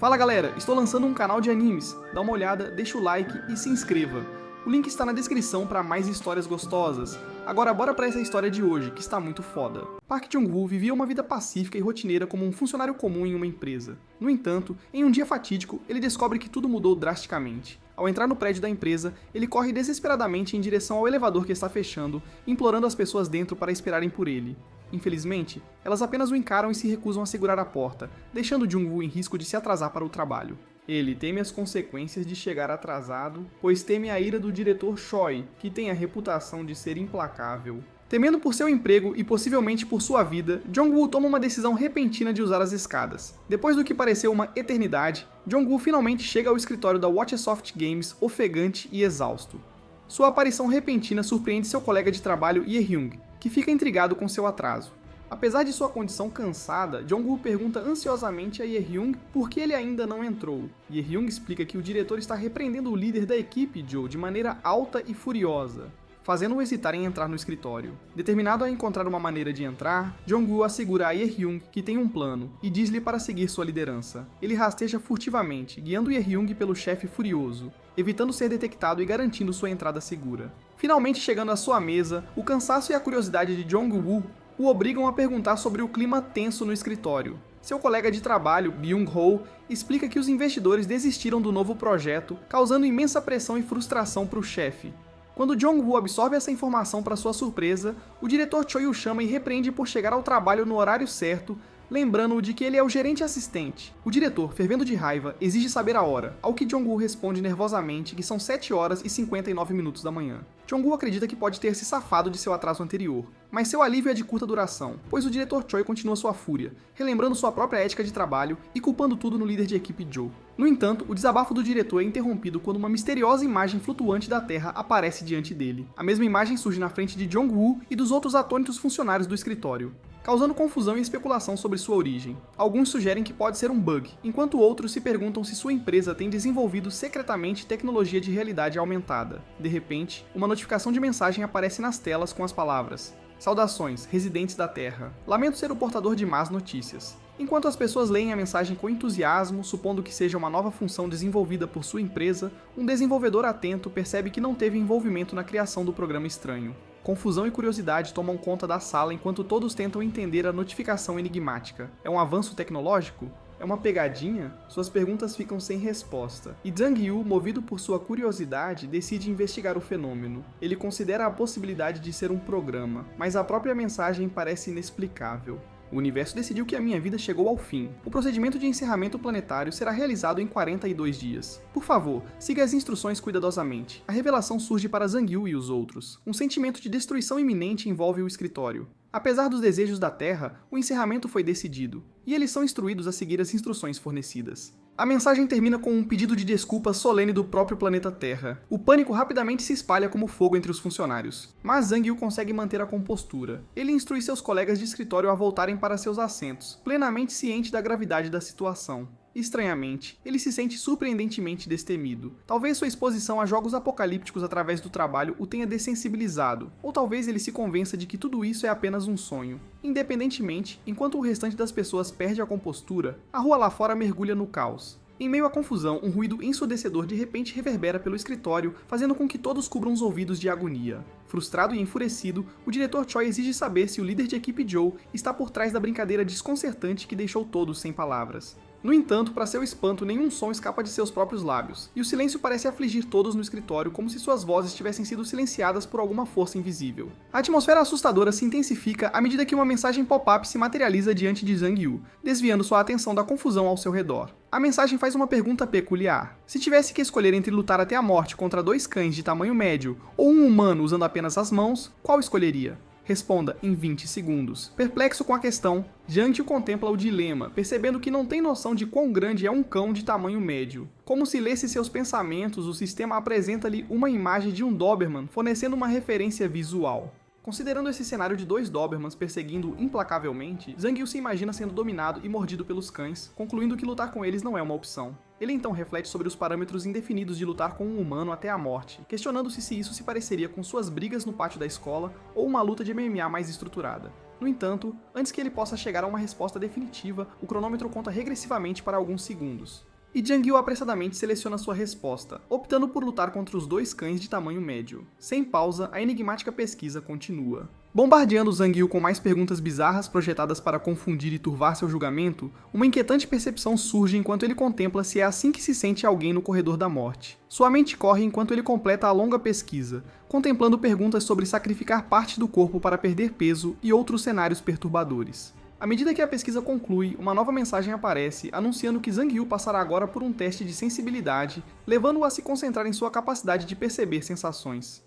Fala galera, estou lançando um canal de animes, dá uma olhada, deixa o like e se inscreva. O link está na descrição para mais histórias gostosas. Agora bora pra essa história de hoje, que está muito foda. Park Jong-woo vivia uma vida pacífica e rotineira como um funcionário comum em uma empresa. No entanto, em um dia fatídico, ele descobre que tudo mudou drasticamente. Ao entrar no prédio da empresa, ele corre desesperadamente em direção ao elevador que está fechando, implorando as pessoas dentro para esperarem por ele. Infelizmente, elas apenas o encaram e se recusam a segurar a porta, deixando Jung-woo em risco de se atrasar para o trabalho. Ele teme as consequências de chegar atrasado, pois teme a ira do diretor Choi, que tem a reputação de ser implacável. Temendo por seu emprego e possivelmente por sua vida, Jong-woo toma uma decisão repentina de usar as escadas. Depois do que pareceu uma eternidade, Jong-woo finalmente chega ao escritório da Watchsoft Games ofegante e exausto. Sua aparição repentina surpreende seu colega de trabalho Ye-hyung, que fica intrigado com seu atraso. Apesar de sua condição cansada, Jong-woo pergunta ansiosamente a Ye-hyung por que ele ainda não entrou. Ye-hyung explica que o diretor está repreendendo o líder da equipe, Joe, de maneira alta e furiosa, fazendo-o hesitar em entrar no escritório. Determinado a encontrar uma maneira de entrar, Jong-woo assegura a Ye-hyung que tem um plano e diz-lhe para seguir sua liderança. Ele rasteja furtivamente, guiando Ye-hyung pelo chefe furioso, evitando ser detectado e garantindo sua entrada segura. Finalmente chegando à sua mesa, o cansaço e a curiosidade de Jong-woo o obrigam a perguntar sobre o clima tenso no escritório. Seu colega de trabalho, Byung-ho, explica que os investidores desistiram do novo projeto, causando imensa pressão e frustração para o chefe. Quando Jong-woo absorve essa informação para sua surpresa, o diretor Choi o chama e repreende por chegar ao trabalho no horário certo, lembrando-o de que ele é o gerente assistente. O diretor, fervendo de raiva, exige saber a hora, ao que Jong-woo responde nervosamente que são 7 horas e 59 minutos da manhã. Jong-woo acredita que pode ter se safado de seu atraso anterior, mas seu alívio é de curta duração, pois o diretor Choi continua sua fúria, relembrando sua própria ética de trabalho e culpando tudo no líder de equipe Joe. No entanto, o desabafo do diretor é interrompido quando uma misteriosa imagem flutuante da Terra aparece diante dele. A mesma imagem surge na frente de Jong-woo e dos outros atônitos funcionários do escritório, causando confusão e especulação sobre sua origem. Alguns sugerem que pode ser um bug, enquanto outros se perguntam se sua empresa tem desenvolvido secretamente tecnologia de realidade aumentada. De repente, uma notificação de mensagem aparece nas telas com as palavras: "Saudações, residentes da Terra. Lamento ser o portador de más notícias." Enquanto as pessoas leem a mensagem com entusiasmo, supondo que seja uma nova função desenvolvida por sua empresa, um desenvolvedor atento percebe que não teve envolvimento na criação do programa estranho. Confusão e curiosidade tomam conta da sala enquanto todos tentam entender a notificação enigmática. É um avanço tecnológico? É uma pegadinha? Suas perguntas ficam sem resposta. E Jang-yu, movido por sua curiosidade, decide investigar o fenômeno. Ele considera a possibilidade de ser um programa, mas a própria mensagem parece inexplicável. O universo decidiu que a minha vida chegou ao fim. O procedimento de encerramento planetário será realizado em 42 dias. Por favor, siga as instruções cuidadosamente. A revelação surge para Jang-yu e os outros. Um sentimento de destruição iminente envolve o escritório. Apesar dos desejos da Terra, o encerramento foi decidido, e eles são instruídos a seguir as instruções fornecidas. A mensagem termina com um pedido de desculpa solene do próprio planeta Terra. O pânico rapidamente se espalha como fogo entre os funcionários, mas Jang-yu consegue manter a compostura. Ele instrui seus colegas de escritório a voltarem para seus assentos, plenamente ciente da gravidade da situação. Estranhamente, ele se sente surpreendentemente destemido. Talvez sua exposição a jogos apocalípticos através do trabalho o tenha dessensibilizado, ou talvez ele se convença de que tudo isso é apenas um sonho. Independentemente, enquanto o restante das pessoas perde a compostura, a rua lá fora mergulha no caos. Em meio à confusão, um ruído ensurdecedor de repente reverbera pelo escritório, fazendo com que todos cubram os ouvidos de agonia. Frustrado e enfurecido, o diretor Choi exige saber se o líder de equipe Joe está por trás da brincadeira desconcertante que deixou todos sem palavras. No entanto, para seu espanto, nenhum som escapa de seus próprios lábios, e o silêncio parece afligir todos no escritório como se suas vozes tivessem sido silenciadas por alguma força invisível. A atmosfera assustadora se intensifica à medida que uma mensagem pop-up se materializa diante de Jang-yu, desviando sua atenção da confusão ao seu redor. A mensagem faz uma pergunta peculiar. Se tivesse que escolher entre lutar até a morte contra 2 cães de tamanho médio ou um humano usando apenas as mãos, qual escolheria? Responda em 20 segundos. Perplexo com a questão, Jang-yu contempla o dilema, percebendo que não tem noção de quão grande é um cão de tamanho médio. Como se lesse seus pensamentos, o sistema apresenta-lhe uma imagem de um Doberman, fornecendo uma referência visual. Considerando esse cenário de 2 Dobermans perseguindo implacavelmente, Jang-yu se imagina sendo dominado e mordido pelos cães, concluindo que lutar com eles não é uma opção. Ele então reflete sobre os parâmetros indefinidos de lutar com um humano até a morte, questionando-se se isso se pareceria com suas brigas no pátio da escola ou uma luta de MMA mais estruturada. No entanto, antes que ele possa chegar a uma resposta definitiva, o cronômetro conta regressivamente para alguns segundos. e Jang Yu apressadamente seleciona sua resposta, optando por lutar contra os dois cães de tamanho médio. Sem pausa, a enigmática pesquisa continua. Bombardeando Zhang Yu com mais perguntas bizarras projetadas para confundir e turvar seu julgamento, uma inquietante percepção surge enquanto ele contempla se é assim que se sente alguém no corredor da morte. Sua mente corre enquanto ele completa a longa pesquisa, contemplando perguntas sobre sacrificar parte do corpo para perder peso e outros cenários perturbadores. À medida que a pesquisa conclui, uma nova mensagem aparece anunciando que Zhang Yu passará agora por um teste de sensibilidade, levando-o a se concentrar em sua capacidade de perceber sensações.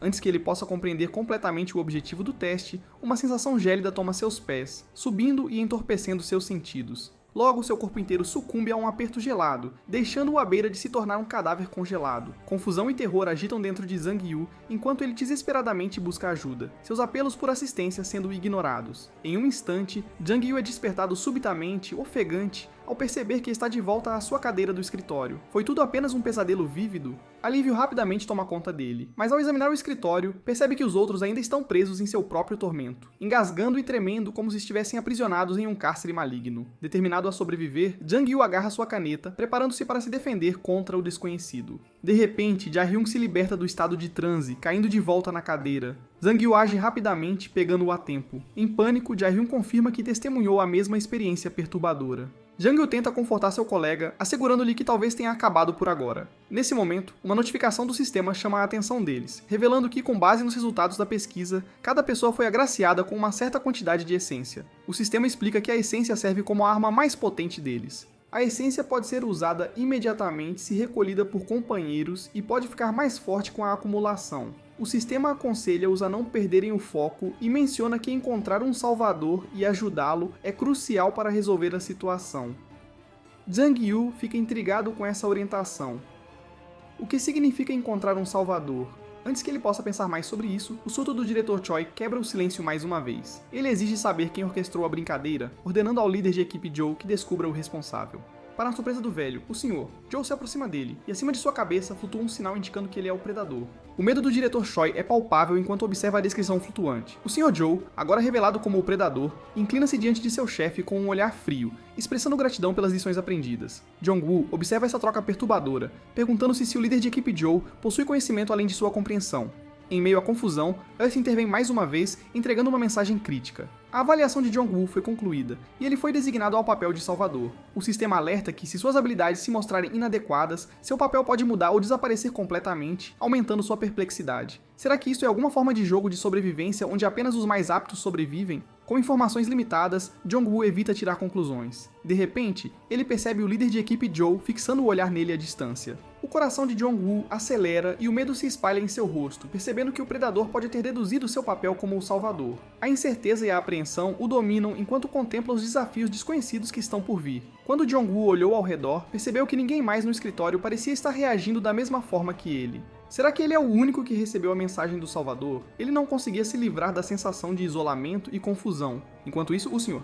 Antes que ele possa compreender completamente o objetivo do teste, uma sensação gélida toma seus pés, subindo e entorpecendo seus sentidos. Logo, seu corpo inteiro sucumbe a um aperto gelado, deixando-o à beira de se tornar um cadáver congelado. Confusão e terror agitam dentro de Zhang Yu, enquanto ele desesperadamente busca ajuda, seus apelos por assistência sendo ignorados. Em um instante, Zhang Yu é despertado subitamente, ofegante, ao perceber que está de volta à sua cadeira do escritório. Foi tudo apenas um pesadelo vívido? Alívio rapidamente toma conta dele, mas ao examinar o escritório, percebe que os outros ainda estão presos em seu próprio tormento, engasgando e tremendo como se estivessem aprisionados em um cárcere maligno. Determinado a sobreviver, Zhang Yu agarra sua caneta, preparando-se para se defender contra o desconhecido. De repente, Jae-hyung se liberta do estado de transe, caindo de volta na cadeira. Zhang Yu age rapidamente, pegando-o a tempo. Em pânico, Jae-hyung confirma que testemunhou a mesma experiência perturbadora. Zhang Yu tenta confortar seu colega, assegurando-lhe que talvez tenha acabado por agora. Nesse momento, uma notificação do sistema chama a atenção deles, revelando que, com base nos resultados da pesquisa, cada pessoa foi agraciada com uma certa quantidade de essência. O sistema explica que a essência serve como a arma mais potente deles. A essência pode ser usada imediatamente se recolhida por companheiros e pode ficar mais forte com a acumulação. O sistema aconselha-os a não perderem o foco e menciona que encontrar um salvador e ajudá-lo é crucial para resolver a situação. Zhang Yu fica intrigado com essa orientação. O que significa encontrar um salvador? Antes que ele possa pensar mais sobre isso, o surto do diretor Choi quebra o silêncio mais uma vez. Ele exige saber quem orquestrou a brincadeira, ordenando ao líder de equipe Joe que descubra o responsável. Para a surpresa do velho, o senhor, Joe se aproxima dele, e acima de sua cabeça flutua um sinal indicando que ele é o predador. O medo do diretor Choi é palpável enquanto observa a descrição flutuante. O Sr. Joe, agora revelado como o predador, inclina-se diante de seu chefe com um olhar frio, expressando gratidão pelas lições aprendidas. Jong-woo observa essa troca perturbadora, perguntando-se se o líder de equipe Joe possui conhecimento além de sua compreensão. Em meio à confusão, Earth intervém mais uma vez, entregando uma mensagem crítica. A avaliação de Jong-woo foi concluída, e ele foi designado ao papel de salvador. O sistema alerta que, se suas habilidades se mostrarem inadequadas, seu papel pode mudar ou desaparecer completamente, aumentando sua perplexidade. Será que isso é alguma forma de jogo de sobrevivência onde apenas os mais aptos sobrevivem? Com informações limitadas, Jong-woo evita tirar conclusões. De repente, ele percebe o líder de equipe Joe fixando o olhar nele à distância. O coração de Jong-woo acelera e o medo se espalha em seu rosto, percebendo que o predador pode ter deduzido seu papel como o salvador. A incerteza e a apreensão o dominam enquanto contempla os desafios desconhecidos que estão por vir. Quando Jong-woo olhou ao redor, percebeu que ninguém mais no escritório parecia estar reagindo da mesma forma que ele. Será que ele é o único que recebeu a mensagem do Salvador? Ele não conseguia se livrar da sensação de isolamento e confusão. Enquanto isso, o senhor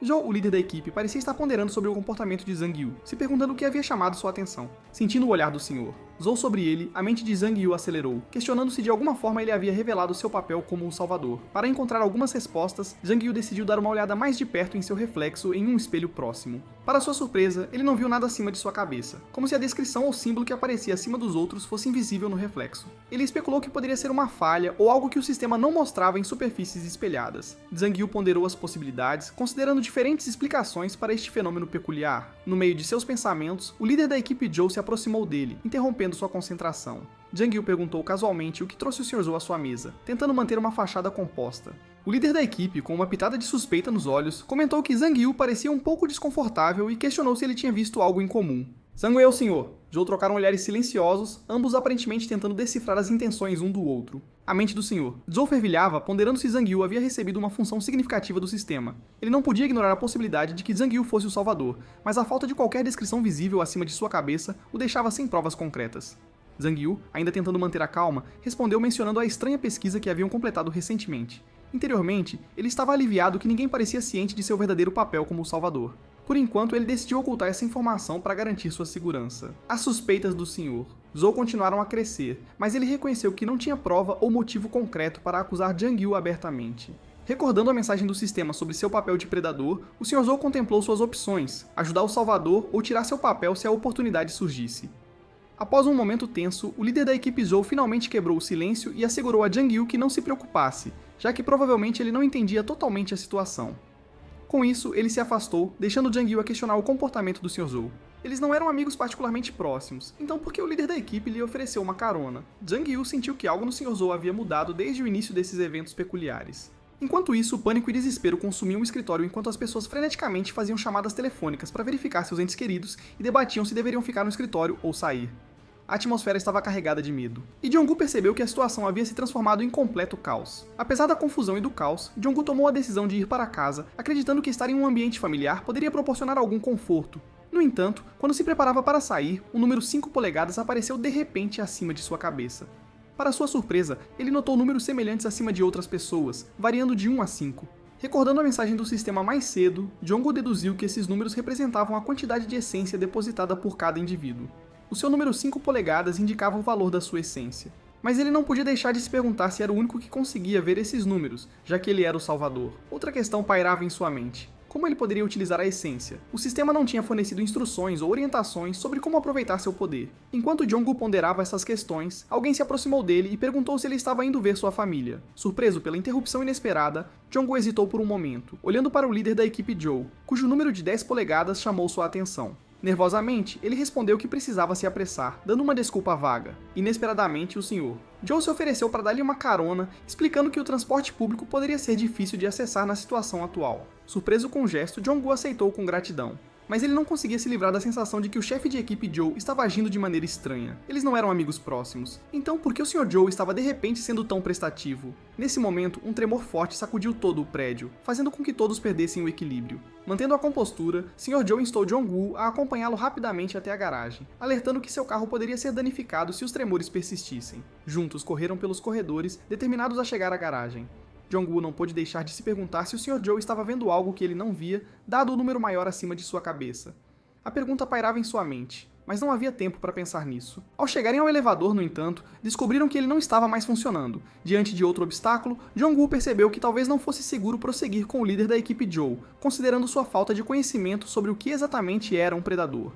Joe, o líder da equipe, parecia estar ponderando sobre o comportamento de Zhang Yu, se perguntando o que havia chamado sua atenção. Sentindo o olhar do senhor Zou sobre ele, a mente de Zhang Yu acelerou, questionando se de alguma forma ele havia revelado seu papel como o salvador. Para encontrar algumas respostas, Zhang Yu decidiu dar uma olhada mais de perto em seu reflexo em um espelho próximo. Para sua surpresa, ele não viu nada acima de sua cabeça, como se a descrição ou símbolo que aparecia acima dos outros fosse invisível no reflexo. Ele especulou que poderia ser uma falha ou algo que o sistema não mostrava em superfícies espelhadas. Zhang Yu ponderou as possibilidades, considerando diferentes explicações para este fenômeno peculiar. No meio de seus pensamentos, o líder da equipe Joe se aproximou dele, interrompendo sua concentração. Zhang Yu perguntou casualmente o que trouxe o Sr. Zou à sua mesa, tentando manter uma fachada composta. O líder da equipe, com uma pitada de suspeita nos olhos, comentou que Zhang Yu parecia um pouco desconfortável e questionou se ele tinha visto algo em comum. Zhang Yu, senhor. Zou trocaram olhares silenciosos, ambos aparentemente tentando decifrar as intenções um do outro. A mente do senhor Zou fervilhava, ponderando se Zhang Yu havia recebido uma função significativa do sistema. Ele não podia ignorar a possibilidade de que Zhang Yu fosse o salvador, mas a falta de qualquer descrição visível acima de sua cabeça o deixava sem provas concretas. Zhang Yu, ainda tentando manter a calma, respondeu mencionando a estranha pesquisa que haviam completado recentemente. Interiormente, ele estava aliviado que ninguém parecia ciente de seu verdadeiro papel como o salvador. Por enquanto, ele decidiu ocultar essa informação para garantir sua segurança. As suspeitas do senhor Zou continuaram a crescer, mas ele reconheceu que não tinha prova ou motivo concreto para acusar Zhang Yu abertamente. Recordando a mensagem do sistema sobre seu papel de predador, o Sr. Zhou contemplou suas opções, ajudar o Salvador ou tirar seu papel se a oportunidade surgisse. Após um momento tenso, o líder da equipe Zhou finalmente quebrou o silêncio e assegurou a Jiang Yu que não se preocupasse, já que provavelmente ele não entendia totalmente a situação. Com isso, ele se afastou, deixando Jiang Yu a questionar o comportamento do Sr. Zhou. Eles não eram amigos particularmente próximos, então por que o líder da equipe lhe ofereceu uma carona? Jiang Yu sentiu que algo no Sr. Zhou havia mudado desde o início desses eventos peculiares. Enquanto isso, o pânico e desespero consumiam o escritório enquanto as pessoas freneticamente faziam chamadas telefônicas para verificar seus entes queridos e debatiam se deveriam ficar no escritório ou sair. A atmosfera estava carregada de medo. E Jong-gu percebeu que a situação havia se transformado em completo caos. Apesar da confusão e do caos, Jong-gu tomou a decisão de ir para casa, acreditando que estar em um ambiente familiar poderia proporcionar algum conforto. No entanto, quando se preparava para sair, o número 5 polegadas apareceu de repente acima de sua cabeça. Para sua surpresa, ele notou números semelhantes acima de outras pessoas, variando de 1 a 5. Recordando a mensagem do sistema mais cedo, Jong-gu deduziu que esses números representavam a quantidade de essência depositada por cada indivíduo. O seu número 5 polegadas indicava o valor da sua essência. Mas ele não podia deixar de se perguntar se era o único que conseguia ver esses números, já que ele era o Salvador. Outra questão pairava em sua mente. Como ele poderia utilizar a essência? O sistema não tinha fornecido instruções ou orientações sobre como aproveitar seu poder. Enquanto Jong-gu ponderava essas questões, alguém se aproximou dele e perguntou se ele estava indo ver sua família. Surpreso pela interrupção inesperada, Jong-gu hesitou por um momento, olhando para o líder da equipe Joe, cujo número de 10 polegadas chamou sua atenção. Nervosamente, ele respondeu que precisava se apressar, dando uma desculpa vaga. Inesperadamente, o Sr. Joe se ofereceu para dar-lhe uma carona, explicando que o transporte público poderia ser difícil de acessar na situação atual. Surpreso com o gesto, Jong-gu aceitou com gratidão. Mas ele não conseguia se livrar da sensação de que o chefe de equipe Joe estava agindo de maneira estranha. Eles não eram amigos próximos. Então, por que o Sr. Joe estava de repente sendo tão prestativo? Nesse momento, um tremor forte sacudiu todo o prédio, fazendo com que todos perdessem o equilíbrio. Mantendo a compostura, Sr. Joe instou Jong-gu a acompanhá-lo rapidamente até a garagem, alertando que seu carro poderia ser danificado se os tremores persistissem. Juntos correram pelos corredores, determinados a chegar à garagem. Jong-gu não pôde deixar de se perguntar se o Sr. Joe estava vendo algo que ele não via, dado o número maior acima de sua cabeça. A pergunta pairava em sua mente, mas não havia tempo para pensar nisso. Ao chegarem ao elevador, no entanto, descobriram que ele não estava mais funcionando. Diante de outro obstáculo, Jong-gu percebeu que talvez não fosse seguro prosseguir com o líder da equipe Joe, considerando sua falta de conhecimento sobre o que exatamente era um predador.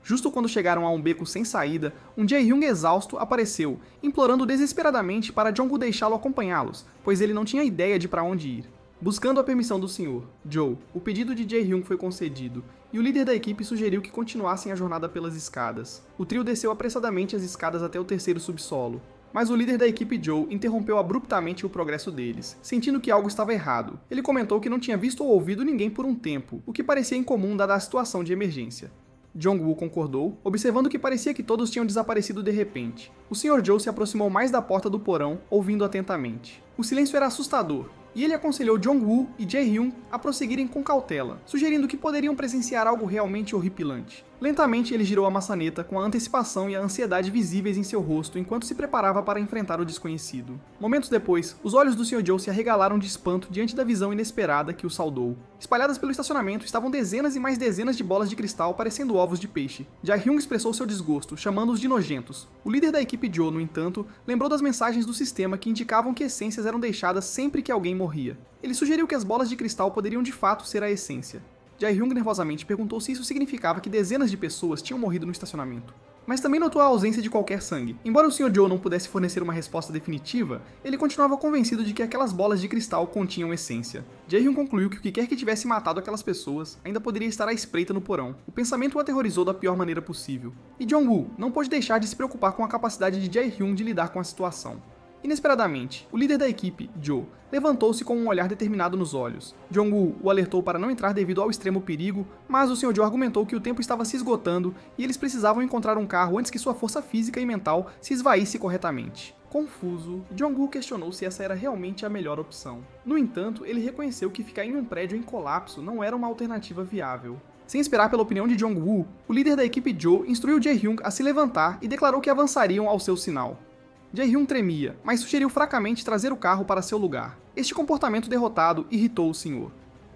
Justo quando chegaram a um beco sem saída, um Jae-hyung exausto apareceu, implorando desesperadamente para Jong-gu deixá-lo acompanhá-los, pois ele não tinha ideia de para onde ir. Buscando a permissão do Sr. Joe, o pedido de Jae-hyung foi concedido, e o líder da equipe sugeriu que continuassem a jornada pelas escadas. O trio desceu apressadamente as escadas até o terceiro subsolo. Mas o líder da equipe Joe interrompeu abruptamente o progresso deles, sentindo que algo estava errado. Ele comentou que não tinha visto ou ouvido ninguém por um tempo, o que parecia incomum dada a situação de emergência. Jong-gu concordou, observando que parecia que todos tinham desaparecido de repente. O Sr. Joe se aproximou mais da porta do porão, ouvindo atentamente. O silêncio era assustador, e ele aconselhou Jong-gu e Jae-hyung a prosseguirem com cautela, sugerindo que poderiam presenciar algo realmente horripilante. Lentamente ele girou a maçaneta com a antecipação e a ansiedade visíveis em seu rosto enquanto se preparava para enfrentar o desconhecido. Momentos depois, os olhos do Sr. Joe se arregalaram de espanto diante da visão inesperada que o saudou. Espalhadas pelo estacionamento estavam dezenas e mais dezenas de bolas de cristal parecendo ovos de peixe. Jae-hyung expressou seu desgosto, chamando-os de nojentos. O líder da equipe Joe, no entanto, lembrou das mensagens do sistema que indicavam que essências eram deixadas sempre que alguém morria. Ele sugeriu que as bolas de cristal poderiam de fato ser a essência. Jae-hyung nervosamente perguntou se isso significava que dezenas de pessoas tinham morrido no estacionamento. Mas também notou a ausência de qualquer sangue. Embora o Sr. Joe não pudesse fornecer uma resposta definitiva, ele continuava convencido de que aquelas bolas de cristal continham essência. Jae-hyung concluiu que o que quer que tivesse matado aquelas pessoas ainda poderia estar à espreita no porão. O pensamento o aterrorizou da pior maneira possível. E Jong-gu não pôde deixar de se preocupar com a capacidade de Jae-hyung de lidar com a situação. Inesperadamente, o líder da equipe, Joe, levantou-se com um olhar determinado nos olhos. Jong-gu o alertou para não entrar devido ao extremo perigo, mas o Sr. Joe argumentou que o tempo estava se esgotando e eles precisavam encontrar um carro antes que sua força física e mental se esvaísse corretamente. Confuso, Jong-gu questionou se essa era realmente a melhor opção. No entanto, ele reconheceu que ficar em um prédio em colapso não era uma alternativa viável. Sem esperar pela opinião de Jong-gu, o líder da equipe Joe instruiu Jae-hyung a se levantar e declarou que avançariam ao seu sinal. Jae-hyung tremia, mas sugeriu fracamente trazer o carro para seu lugar. Este comportamento derrotado irritou o senhor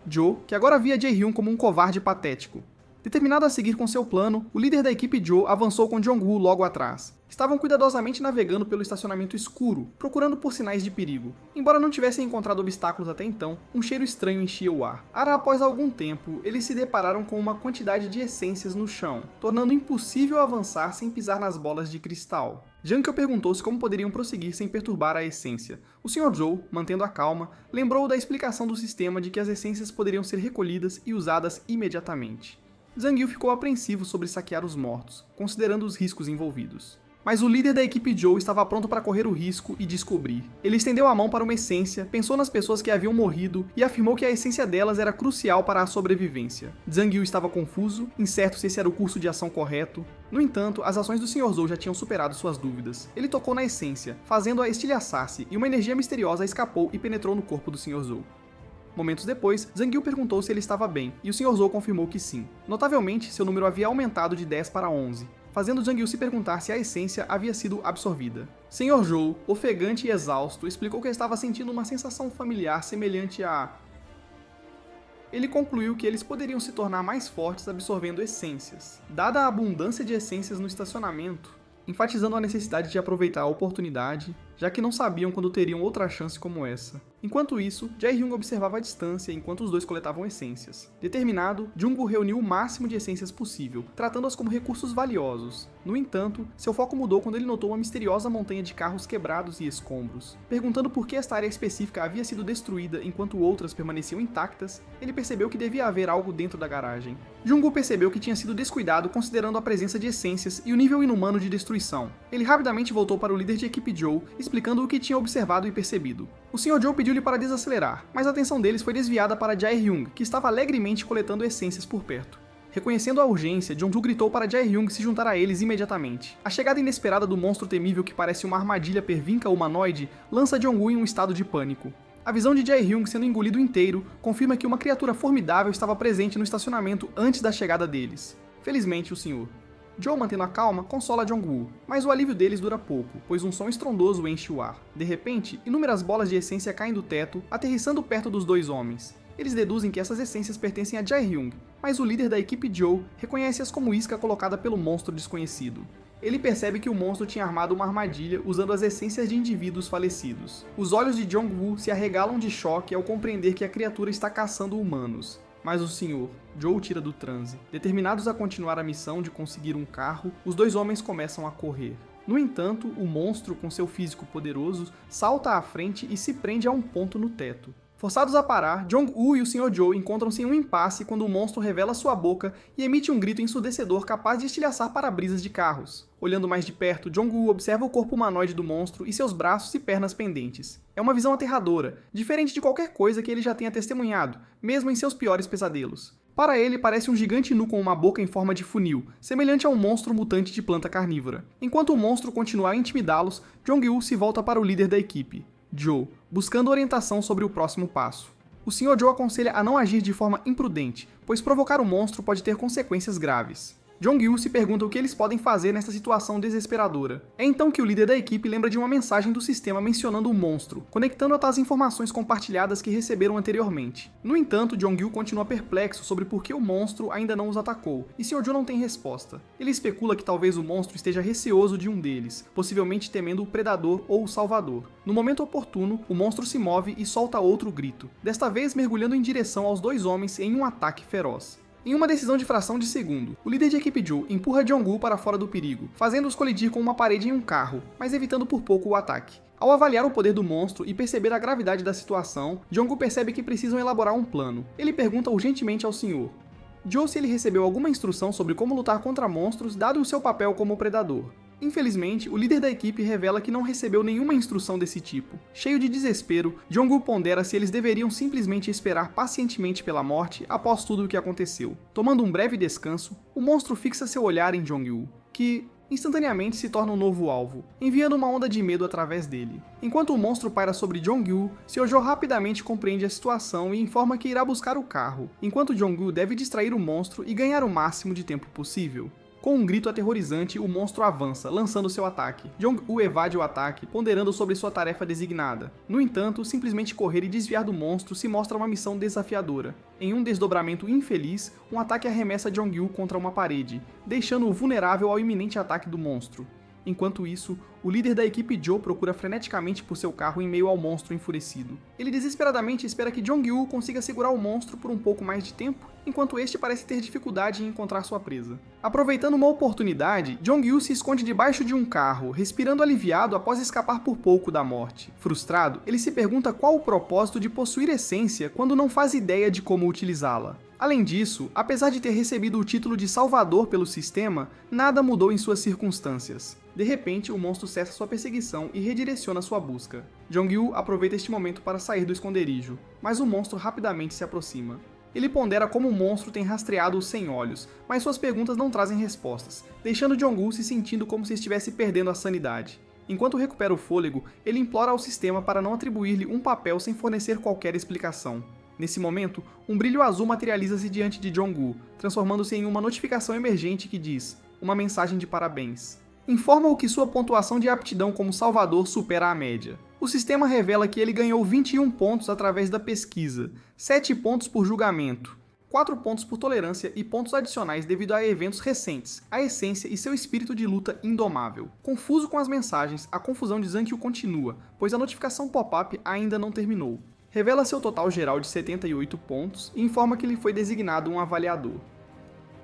Joe, que agora via Jae-hyung como um covarde patético. Determinado a seguir com seu plano, o líder da equipe Joe avançou com Jong-woo logo atrás. Estavam cuidadosamente navegando pelo estacionamento escuro, procurando por sinais de perigo. Embora não tivessem encontrado obstáculos até então, um cheiro estranho enchia o ar. Após algum tempo, eles se depararam com uma quantidade de essências no chão, tornando impossível avançar sem pisar nas bolas de cristal. Junko perguntou-se como poderiam prosseguir sem perturbar a essência. O Sr. Joe, mantendo a calma, lembrou da explicação do sistema de que as essências poderiam ser recolhidas e usadas imediatamente. Zhang Yu ficou apreensivo sobre saquear os mortos, considerando os riscos envolvidos. Mas o líder da equipe Joe estava pronto para correr o risco e descobrir. Ele estendeu a mão para uma essência, pensou nas pessoas que haviam morrido e afirmou que a essência delas era crucial para a sobrevivência. Zhang Yu estava confuso, incerto se esse era o curso de ação correto. No entanto, as ações do Sr. Zhou já tinham superado suas dúvidas. Ele tocou na essência, fazendo-a estilhaçar-se, e uma energia misteriosa escapou e penetrou no corpo do Sr. Zhou. Momentos depois, Zhang Yu perguntou se ele estava bem, e o Sr. Zhou confirmou que sim. Notavelmente, seu número havia aumentado de 10 para 11. Fazendo Zhang Yu se perguntar se a essência havia sido absorvida. Sr. Zhou, ofegante e exausto, explicou que estava sentindo uma sensação familiar semelhante a... Ele concluiu que eles poderiam se tornar mais fortes absorvendo essências. Dada a abundância de essências no estacionamento, enfatizando a necessidade de aproveitar a oportunidade, já que não sabiam quando teriam outra chance como essa. Enquanto isso, Jae-hyun observava a distância enquanto os dois coletavam essências. Determinado, Jung-woo reuniu o máximo de essências possível, tratando-as como recursos valiosos. No entanto, seu foco mudou quando ele notou uma misteriosa montanha de carros quebrados e escombros. Perguntando por que esta área específica havia sido destruída enquanto outras permaneciam intactas, ele percebeu que devia haver algo dentro da garagem. Jung-woo percebeu que tinha sido descuidado considerando a presença de essências e o nível inumano de destruição. Ele rapidamente voltou para o líder de equipe Joe, explicando o que tinha observado e percebido. O Sr. Joe pediu-lhe para desacelerar, mas a atenção deles foi desviada para Jae-hyun, que estava alegremente coletando essências por perto. Reconhecendo a urgência, Jong-woo gritou para Jae-hyun se juntar a eles imediatamente. A chegada inesperada do monstro temível que parece uma armadilha pervinca humanoide lança Jong-woo em um estado de pânico. A visão de Jae-hyun sendo engolido inteiro confirma que uma criatura formidável estava presente no estacionamento antes da chegada deles. Felizmente, o Sr. Joe, mantendo a calma, consola Jong-woo, mas o alívio deles dura pouco, pois um som estrondoso enche o ar. De repente, inúmeras bolas de essência caem do teto, aterrissando perto dos dois homens. Eles deduzem que essas essências pertencem a Jae-hyun, mas o líder da equipe Joe reconhece-as como isca colocada pelo monstro desconhecido. Ele percebe que o monstro tinha armado uma armadilha usando as essências de indivíduos falecidos. Os olhos de Jong-woo se arregalam de choque ao compreender que a criatura está caçando humanos. Mas o Sr. Joe tira do transe. Determinados a continuar a missão de conseguir um carro, os dois homens começam a correr. No entanto, o monstro, com seu físico poderoso, salta à frente e se prende a um ponto no teto. Forçados a parar, Jong-woo e o Sr. Joe encontram-se em um impasse quando o monstro revela sua boca e emite um grito ensurdecedor capaz de estilhaçar para-brisas de carros. Olhando mais de perto, Jong-woo observa o corpo humanoide do monstro e seus braços e pernas pendentes. É uma visão aterradora, diferente de qualquer coisa que ele já tenha testemunhado, mesmo em seus piores pesadelos. Para ele, parece um gigante nu com uma boca em forma de funil, semelhante a um monstro mutante de planta carnívora. Enquanto o monstro continua a intimidá-los, Jong-woo se volta para o líder da equipe, Joe, buscando orientação sobre o próximo passo. O Sr. Joe aconselha a não agir de forma imprudente, pois provocar o monstro pode ter consequências graves. Jong-woo se pergunta o que eles podem fazer nessa situação desesperadora. É então que o líder da equipe lembra de uma mensagem do sistema mencionando o monstro, conectando-a às informações compartilhadas que receberam anteriormente. No entanto, Jong-woo continua perplexo sobre por que o monstro ainda não os atacou, e Sr. Joe não tem resposta. Ele especula que talvez o monstro esteja receoso de um deles, possivelmente temendo o predador ou o salvador. No momento oportuno, o monstro se move e solta outro grito, desta vez mergulhando em direção aos dois homens em um ataque feroz. Em uma decisão de fração de segundo, o líder de equipe Joe empurra Jong-woo para fora do perigo, fazendo-os colidir com uma parede em um carro, mas evitando por pouco o ataque. Ao avaliar o poder do monstro e perceber a gravidade da situação, Jong-woo percebe que precisam elaborar um plano. Ele pergunta urgentemente ao Sr. Joe se ele recebeu alguma instrução sobre como lutar contra monstros, dado o seu papel como predador. Infelizmente, o líder da equipe revela que não recebeu nenhuma instrução desse tipo. Cheio de desespero, Jong-woo pondera se eles deveriam simplesmente esperar pacientemente pela morte após tudo o que aconteceu. Tomando um breve descanso, o monstro fixa seu olhar em Jong-woo, que instantaneamente se torna um novo alvo, enviando uma onda de medo através dele. Enquanto o monstro paira sobre Jong-woo, Sr. Joe rapidamente compreende a situação e informa que irá buscar o carro, enquanto Jong-woo deve distrair o monstro e ganhar o máximo de tempo possível. Com um grito aterrorizante, o monstro avança, lançando seu ataque. Jong-woo evade o ataque, ponderando sobre sua tarefa designada. No entanto, simplesmente correr e desviar do monstro se mostra uma missão desafiadora. Em um desdobramento infeliz, um ataque arremessa Jong-woo contra uma parede, deixando-o vulnerável ao iminente ataque do monstro. Enquanto isso, o líder da equipe Joe procura freneticamente por seu carro em meio ao monstro enfurecido. Ele desesperadamente espera que Jong-woo consiga segurar o monstro por um pouco mais de tempo, enquanto este parece ter dificuldade em encontrar sua presa. Aproveitando uma oportunidade, Jong-woo se esconde debaixo de um carro, respirando aliviado após escapar por pouco da morte. Frustrado, ele se pergunta qual o propósito de possuir essência quando não faz ideia de como utilizá-la. Além disso, apesar de ter recebido o título de Salvador pelo sistema, nada mudou em suas circunstâncias. De repente, o monstro cessa sua perseguição e redireciona sua busca. Jong-woo aproveita este momento para sair do esconderijo, mas o monstro rapidamente se aproxima. Ele pondera como o monstro tem rastreado os sem olhos, mas suas perguntas não trazem respostas, deixando Jong-woo se sentindo como se estivesse perdendo a sanidade. Enquanto recupera o fôlego, ele implora ao sistema para não atribuir-lhe um papel sem fornecer qualquer explicação. Nesse momento, um brilho azul materializa-se diante de Jong-woo, transformando-se em uma notificação emergente que diz: uma mensagem de parabéns. Informa-o que sua pontuação de aptidão como Salvador supera a média. O sistema revela que ele ganhou 21 pontos através da pesquisa, 7 pontos por julgamento, 4 pontos por tolerância e pontos adicionais devido a eventos recentes, a essência e seu espírito de luta indomável. Confuso com as mensagens, a confusão de Zankyo continua, pois a notificação pop-up ainda não terminou. Revela seu total geral de 78 pontos e informa que lhe foi designado um avaliador.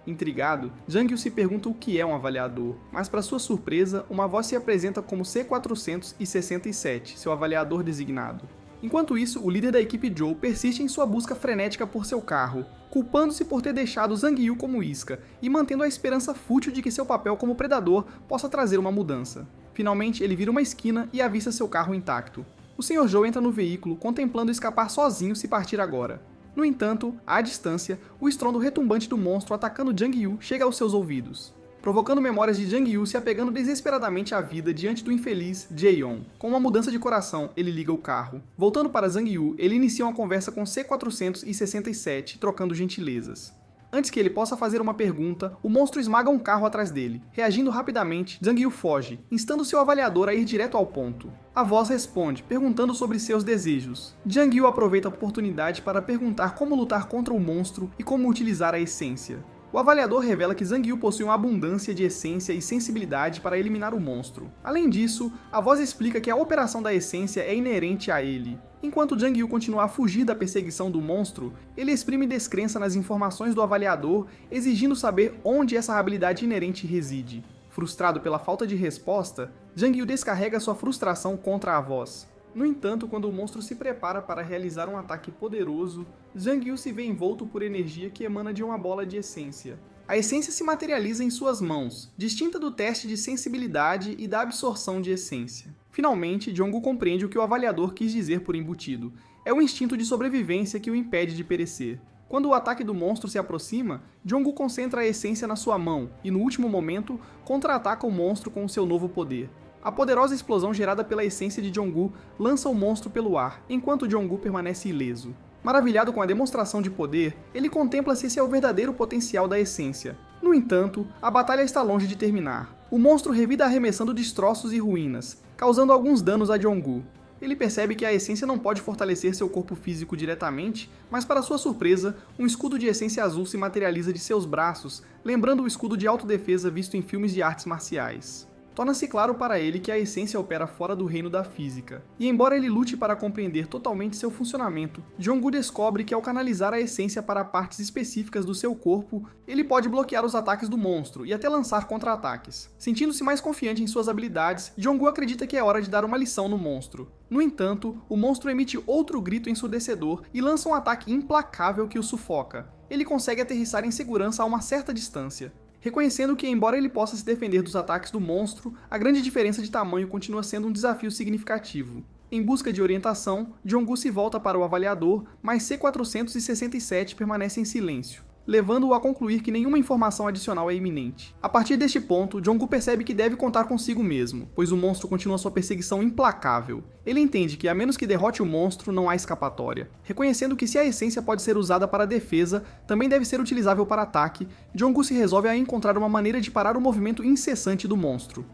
Intrigado, Jang-woo se pergunta o que é um avaliador, mas para sua surpresa, uma voz se apresenta como C467, seu avaliador designado. Enquanto isso, o líder da equipe Joe persiste em sua busca frenética por seu carro, culpando-se por ter deixado Zhang-Yu como isca e mantendo a esperança fútil de que seu papel como predador possa trazer uma mudança. Finalmente, ele vira uma esquina e avista seu carro intacto. O Sr. Joe entra no veículo, contemplando escapar sozinho se partir agora. No entanto, à distância, o estrondo retumbante do monstro atacando Jang-Yu chega aos seus ouvidos, provocando memórias de Jang-Yu se apegando desesperadamente à vida diante do infeliz Jae-young. Com uma mudança de coração, ele liga o carro. Voltando para Zhang-Yu, ele inicia uma conversa com C467, trocando gentilezas. Antes que ele possa fazer uma pergunta, o monstro esmaga um carro atrás dele. Reagindo rapidamente, Zhang-Yu foge, instando seu avaliador a ir direto ao ponto. A voz responde, perguntando sobre seus desejos. Jang-Yu aproveita a oportunidade para perguntar como lutar contra o monstro e como utilizar a essência. O avaliador revela que Zhang-Yu possui uma abundância de essência e sensibilidade para eliminar o monstro. Além disso, a voz explica que a operação da essência é inerente a ele. Enquanto Jang-Yu continua a fugir da perseguição do monstro, ele exprime descrença nas informações do avaliador, exigindo saber onde essa habilidade inerente reside. Frustrado pela falta de resposta, Jang-Yu descarrega sua frustração contra a voz. No entanto, quando o monstro se prepara para realizar um ataque poderoso, Jang-Yu se vê envolto por energia que emana de uma bola de essência. A essência se materializa em suas mãos, distinta do teste de sensibilidade e da absorção de essência. Finalmente, Jong-Woo compreende o que o avaliador quis dizer por embutido. É o instinto de sobrevivência que o impede de perecer. Quando o ataque do monstro se aproxima, Jong-Woo concentra a essência na sua mão e, no último momento, contra-ataca o monstro com o seu novo poder. A poderosa explosão gerada pela essência de Jong-Woo lança o monstro pelo ar, enquanto Jong-Woo permanece ileso. Maravilhado com a demonstração de poder, ele contempla se esse é o verdadeiro potencial da essência. No entanto, a batalha está longe de terminar. O monstro revida arremessando destroços e ruínas, causando alguns danos a Jong-Woo. Ele percebe que a essência não pode fortalecer seu corpo físico diretamente, mas para sua surpresa, um escudo de essência azul se materializa de seus braços, lembrando o escudo de autodefesa visto em filmes de artes marciais. Torna-se claro para ele que a essência opera fora do reino da física, e embora ele lute para compreender totalmente seu funcionamento, Jong-Woo descobre que ao canalizar a essência para partes específicas do seu corpo, ele pode bloquear os ataques do monstro e até lançar contra-ataques. Sentindo-se mais confiante em suas habilidades, Jong-Woo acredita que é hora de dar uma lição no monstro. No entanto, o monstro emite outro grito ensurdecedor e lança um ataque implacável que o sufoca. Ele consegue aterrissar em segurança a uma certa distância, reconhecendo que, embora ele possa se defender dos ataques do monstro, a grande diferença de tamanho continua sendo um desafio significativo. Em busca de orientação, Jong-Woo se volta para o avaliador, mas C467 permanece em silêncio. levando-o a concluir que nenhuma informação adicional é iminente. A partir deste ponto, Jong-Gu percebe que deve contar consigo mesmo, pois o monstro continua sua perseguição implacável. Ele entende que a menos que derrote o monstro, não há escapatória. Reconhecendo que se a essência pode ser usada para defesa, também deve ser utilizável para ataque, Jong-Gu se resolve a encontrar uma maneira de parar o movimento incessante do monstro.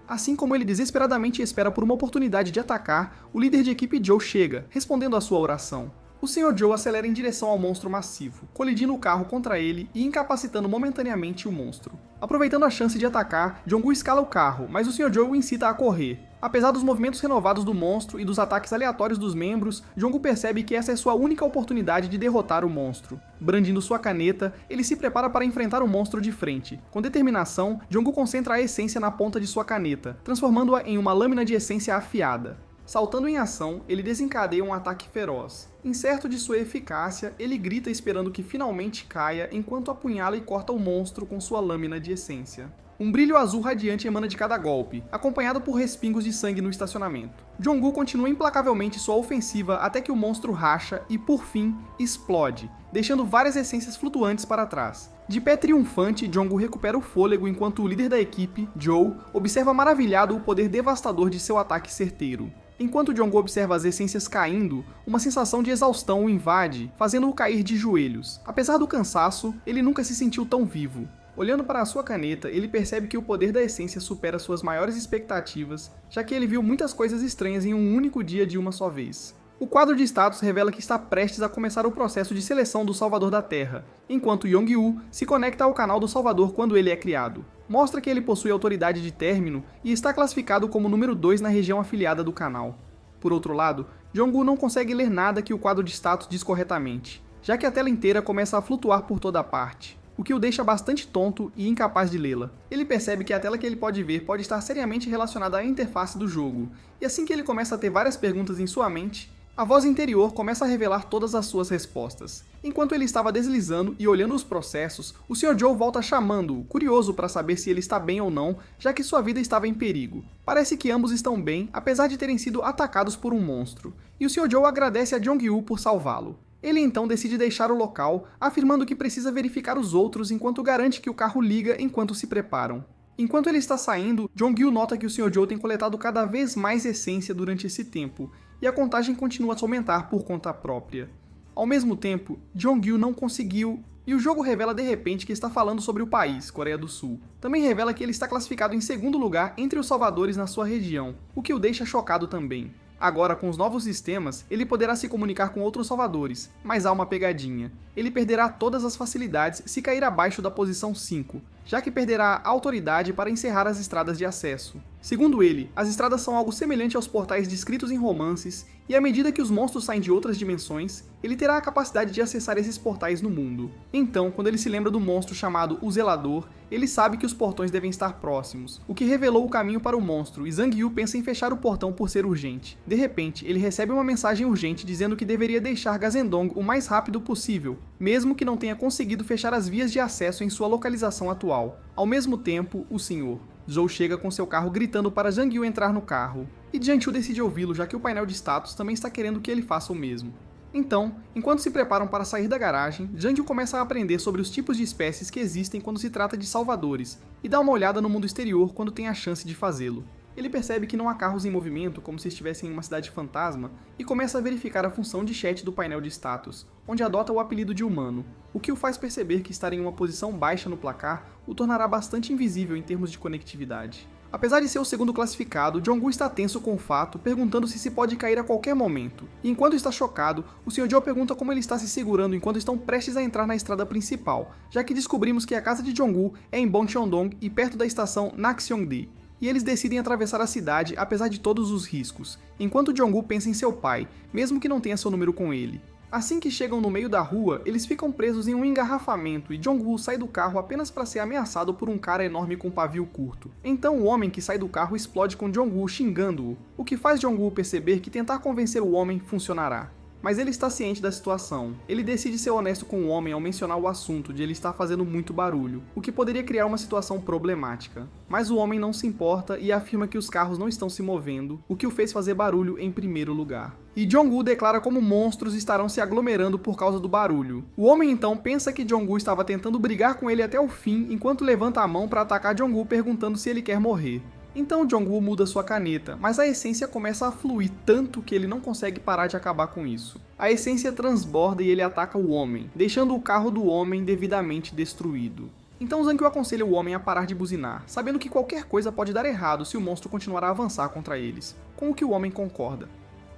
Assim como ele desesperadamente espera por uma oportunidade de atacar, o líder de equipe Joe chega, respondendo à sua oração. O Sr. Joe acelera em direção ao monstro massivo, colidindo o carro contra ele e incapacitando momentaneamente o monstro. Aproveitando a chance de atacar, Jong-Gu escala o carro, mas o Sr. Joe o incita a correr. Apesar dos movimentos renovados do monstro e dos ataques aleatórios dos membros, Jong-Gu percebe que essa é sua única oportunidade de derrotar o monstro. Brandindo sua caneta, ele se prepara para enfrentar o monstro de frente. Com determinação, Jong-Gu concentra a essência na ponta de sua caneta, transformando-a em uma lâmina de essência afiada. Saltando em ação, ele desencadeia um ataque feroz. Incerto de sua eficácia, ele grita esperando que finalmente caia enquanto apunhala e corta o monstro com sua lâmina de essência. Um brilho azul radiante emana de cada golpe, acompanhado por respingos de sangue no estacionamento. Jong-Gu continua implacavelmente sua ofensiva até que o monstro racha e, por fim, explode, deixando várias essências flutuantes para trás. De pé triunfante, Jong-Gu recupera o fôlego enquanto o líder da equipe, Joe, observa maravilhado o poder devastador de seu ataque certeiro. Enquanto Jong-Gu observa as essências caindo, uma sensação de exaustão o invade, fazendo-o cair de joelhos. Apesar do cansaço, ele nunca se sentiu tão vivo. Olhando para a sua caneta, ele percebe que o poder da essência supera suas maiores expectativas, já que ele viu muitas coisas estranhas em um único dia de uma só vez. O quadro de status revela que está prestes a começar o processo de seleção do Salvador da Terra, enquanto Yong-Woo se conecta ao canal do Salvador quando ele é criado. Mostra que ele possui autoridade de término e está classificado como número 2 na região afiliada do canal. Por outro lado, Jong-Gu não consegue ler nada que o quadro de status diz corretamente, já que a tela inteira começa a flutuar por toda parte, o que o deixa bastante tonto e incapaz de lê-la. Ele percebe que a tela que ele pode ver pode estar seriamente relacionada à interface do jogo, e assim que ele começa a ter várias perguntas em sua mente, a voz interior começa a revelar todas as suas respostas. Enquanto ele estava deslizando e olhando os processos, o Sr. Joe volta chamando-o, curioso para saber se ele está bem ou não, já que sua vida estava em perigo. Parece que ambos estão bem, apesar de terem sido atacados por um monstro, e o Sr. Joe agradece a Jong-Woo por salvá-lo. Ele então decide deixar o local, afirmando que precisa verificar os outros enquanto garante que o carro liga enquanto se preparam. Enquanto ele está saindo, Jong-Woo nota que o Sr. Joe tem coletado cada vez mais essência durante esse tempo, e a contagem continua a aumentar por conta própria. Ao mesmo tempo, Jong-Woo não conseguiu, e o jogo revela de repente que está falando sobre o país, Coreia do Sul. Também revela que ele está classificado em segundo lugar entre os salvadores na sua região, o que o deixa chocado também. Agora, com os novos sistemas, ele poderá se comunicar com outros salvadores, mas há uma pegadinha. Ele perderá todas as facilidades se cair abaixo da posição 5, já que perderá a autoridade para encerrar as estradas de acesso. Segundo ele, as estradas são algo semelhante aos portais descritos em romances, e à medida que os monstros saem de outras dimensões, ele terá a capacidade de acessar esses portais no mundo. Então, quando ele se lembra do monstro chamado o Zelador, ele sabe que os portões devem estar próximos, o que revelou o caminho para o monstro, e Zhang-Yu pensa em fechar o portão por ser urgente. De repente, ele recebe uma mensagem urgente dizendo que deveria deixar Gazendong o mais rápido possível, mesmo que não tenha conseguido fechar as vias de acesso em sua localização atual. Ao mesmo tempo, o Sr. Zhou chega com seu carro gritando para Zhang-Yu entrar no carro, e Jianqiu decide ouvi-lo já que o painel de status também está querendo que ele faça o mesmo. Então, enquanto se preparam para sair da garagem, Zhang-Yu começa a aprender sobre os tipos de espécies que existem quando se trata de salvadores, e dá uma olhada no mundo exterior quando tem a chance de fazê-lo. Ele percebe que não há carros em movimento como se estivessem em uma cidade fantasma e começa a verificar a função de chat do painel de status, onde adota o apelido de humano, o que o faz perceber que estar em uma posição baixa no placar o tornará bastante invisível em termos de conectividade. Apesar de ser o segundo classificado, Jong-Gu está tenso com o fato, perguntando se pode cair a qualquer momento. E enquanto está chocado, o Sr. Joe pergunta como ele está se segurando enquanto estão prestes a entrar na estrada principal, já que descobrimos que a casa de Jong-Gu é em Bongcheondong e perto da estação Nakseongdi. E eles decidem atravessar a cidade apesar de todos os riscos, enquanto Jong-Gu pensa em seu pai, mesmo que não tenha seu número com ele. Assim que chegam no meio da rua, eles ficam presos em um engarrafamento e Jong-Gu sai do carro apenas para ser ameaçado por um cara enorme com pavio curto. Então o homem que sai do carro explode com Jong-Gu xingando-o, o que faz Jong-Gu perceber que tentar convencer o homem funcionará. mas ele está ciente da situação. Ele decide ser honesto com o homem ao mencionar o assunto de ele estar fazendo muito barulho, o que poderia criar uma situação problemática. Mas o homem não se importa e afirma que os carros não estão se movendo, o que o fez fazer barulho em primeiro lugar. E Jong-woo declara como monstros estarão se aglomerando por causa do barulho. O homem então pensa que Jong-woo estava tentando brigar com ele até o fim, enquanto levanta a mão para atacar Jong-woo perguntando se ele quer morrer. Então Jong-woo muda sua caneta, mas a essência começa a fluir tanto que ele não consegue parar de acabar com isso. A essência transborda e ele ataca o homem, deixando o carro do homem devidamente destruído. Então Zhang-Yu aconselha o homem a parar de buzinar, sabendo que qualquer coisa pode dar errado se o monstro continuar a avançar contra eles, com o que o homem concorda.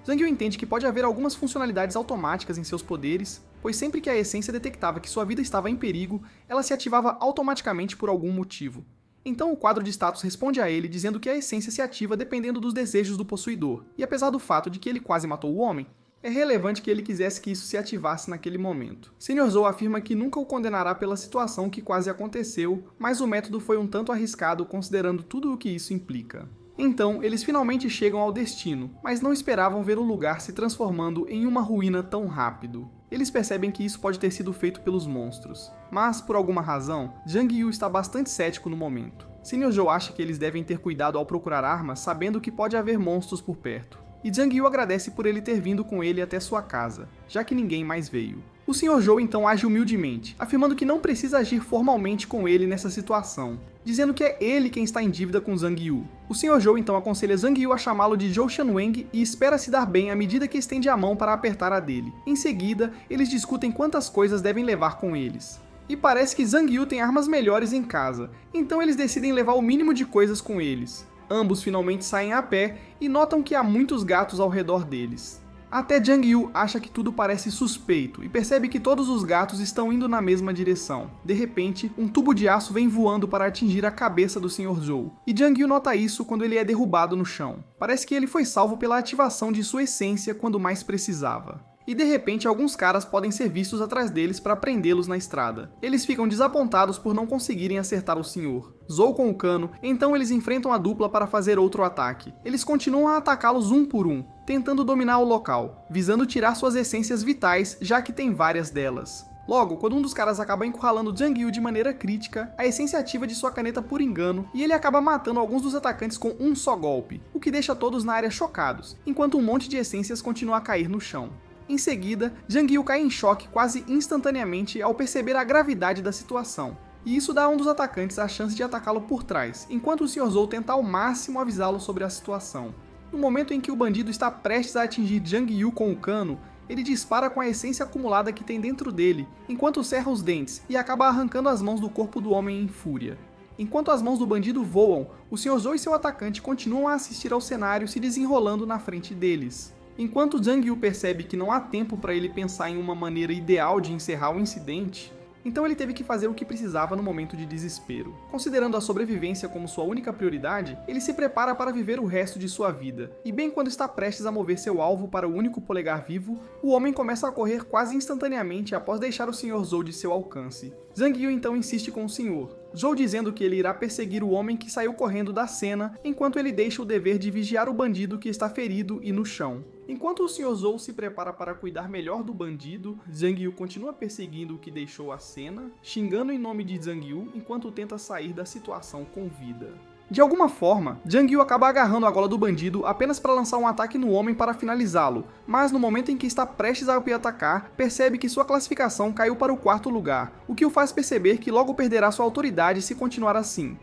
Zhang-Yu entende que pode haver algumas funcionalidades automáticas em seus poderes, pois sempre que a essência detectava que sua vida estava em perigo, ela se ativava automaticamente por algum motivo. Então o quadro de status responde a ele dizendo que a essência se ativa dependendo dos desejos do possuidor, e apesar do fato de que ele quase matou o homem, é relevante que ele quisesse que isso se ativasse naquele momento. Sr. Zhou afirma que nunca o condenará pela situação que quase aconteceu, mas o método foi um tanto arriscado considerando tudo o que isso implica. Então, eles finalmente chegam ao destino, mas não esperavam ver o lugar se transformando em uma ruína tão rápido. Eles percebem que isso pode ter sido feito pelos monstros. Mas, por alguma razão, Jang-Yu está bastante cético no momento. Sr. Zhou acha que eles devem ter cuidado ao procurar armas, sabendo que pode haver monstros por perto. E Jang-Yu agradece por ele ter vindo com ele até sua casa, já que ninguém mais veio. O Sr. Zhou então age humildemente, afirmando que não precisa agir formalmente com ele nessa situação, dizendo que é ele quem está em dívida com Zhang-Yu. O Sr. Zhou então aconselha Zhang-Yu a chamá-lo de Zhou Shanweng e espera se dar bem à medida que estende a mão para apertar a dele. Em seguida, eles discutem quantas coisas devem levar com eles. E parece que Zhang-Yu tem armas melhores em casa, então eles decidem levar o mínimo de coisas com eles. Ambos finalmente saem a pé e notam que há muitos gatos ao redor deles. Até Jang-Yu acha que tudo parece suspeito e percebe que todos os gatos estão indo na mesma direção. De repente, um tubo de aço vem voando para atingir a cabeça do Sr. Zhou, e Jang-Yu nota isso quando ele é derrubado no chão. Parece que ele foi salvo pela ativação de sua essência quando mais precisava. E de repente alguns caras podem ser vistos atrás deles para prendê-los na estrada. Eles ficam desapontados por não conseguirem acertar o senhor. Zhou com o cano, então eles enfrentam a dupla para fazer outro ataque. Eles continuam a atacá-los um por um, tentando dominar o local, visando tirar suas essências vitais, já que tem várias delas. Logo, quando um dos caras acaba encurralando Jang-Yu de maneira crítica, a essência ativa de sua caneta por engano e ele acaba matando alguns dos atacantes com um só golpe, o que deixa todos na área chocados, enquanto um monte de essências continua a cair no chão. Em seguida, Jang-Yu cai em choque quase instantaneamente ao perceber a gravidade da situação, e isso dá a um dos atacantes a chance de atacá-lo por trás, enquanto o Sr. Zhou tenta ao máximo avisá-lo sobre a situação. No momento em que o bandido está prestes a atingir Jang-Yu com o cano, ele dispara com a essência acumulada que tem dentro dele, enquanto cerra os dentes e acaba arrancando as mãos do corpo do homem em fúria. Enquanto as mãos do bandido voam, o Sr. Zhou e seu atacante continuam a assistir ao cenário se desenrolando na frente deles. Enquanto Jang-Yu percebe que não há tempo para ele pensar em uma maneira ideal de encerrar o incidente, então ele teve que fazer o que precisava no momento de desespero. Considerando a sobrevivência como sua única prioridade, ele se prepara para viver o resto de sua vida, e bem quando está prestes a mover seu alvo para o único polegar vivo, o homem começa a correr quase instantaneamente após deixar o Sr. Zhou de seu alcance. Jang-Yu então insiste com o senhor, Zhou dizendo que ele irá perseguir o homem que saiu correndo da cena, enquanto ele deixa o dever de vigiar o bandido que está ferido e no chão. Enquanto o Sr. Zhou se prepara para cuidar melhor do bandido, Jang-Yu continua perseguindo o que deixou a cena, xingando em nome de Jang-Yu enquanto tenta sair da situação com vida. De alguma forma, Jang-Yu acaba agarrando a gola do bandido apenas para lançar um ataque no homem para finalizá-lo, mas no momento em que está prestes a o atacar, percebe que sua classificação caiu para o 4º lugar, o que o faz perceber que logo perderá sua autoridade se continuar assim.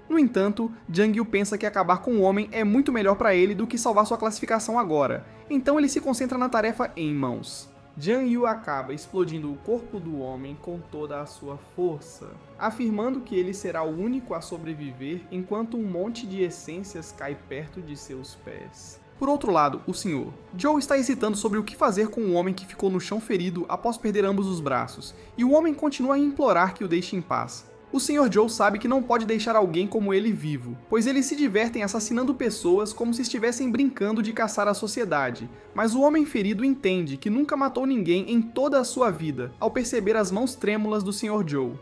No entanto, Jang-Yu pensa que acabar com o homem é muito melhor para ele do que salvar sua classificação agora, então ele se concentra na tarefa em mãos. Jang-Yu acaba explodindo o corpo do homem com toda a sua força, afirmando que ele será o único a sobreviver enquanto um monte de essências cai perto de seus pés. Por outro lado, o Sr. Zhou está hesitando sobre o que fazer com o homem que ficou no chão ferido após perder ambos os braços, e o homem continua a implorar que o deixe em paz. O Sr. Zhou sabe que não pode deixar alguém como ele vivo, pois eles se divertem assassinando pessoas como se estivessem brincando de caçar a sociedade, mas o homem ferido entende que nunca matou ninguém em toda a sua vida, ao perceber as mãos trêmulas do Sr. Zhou.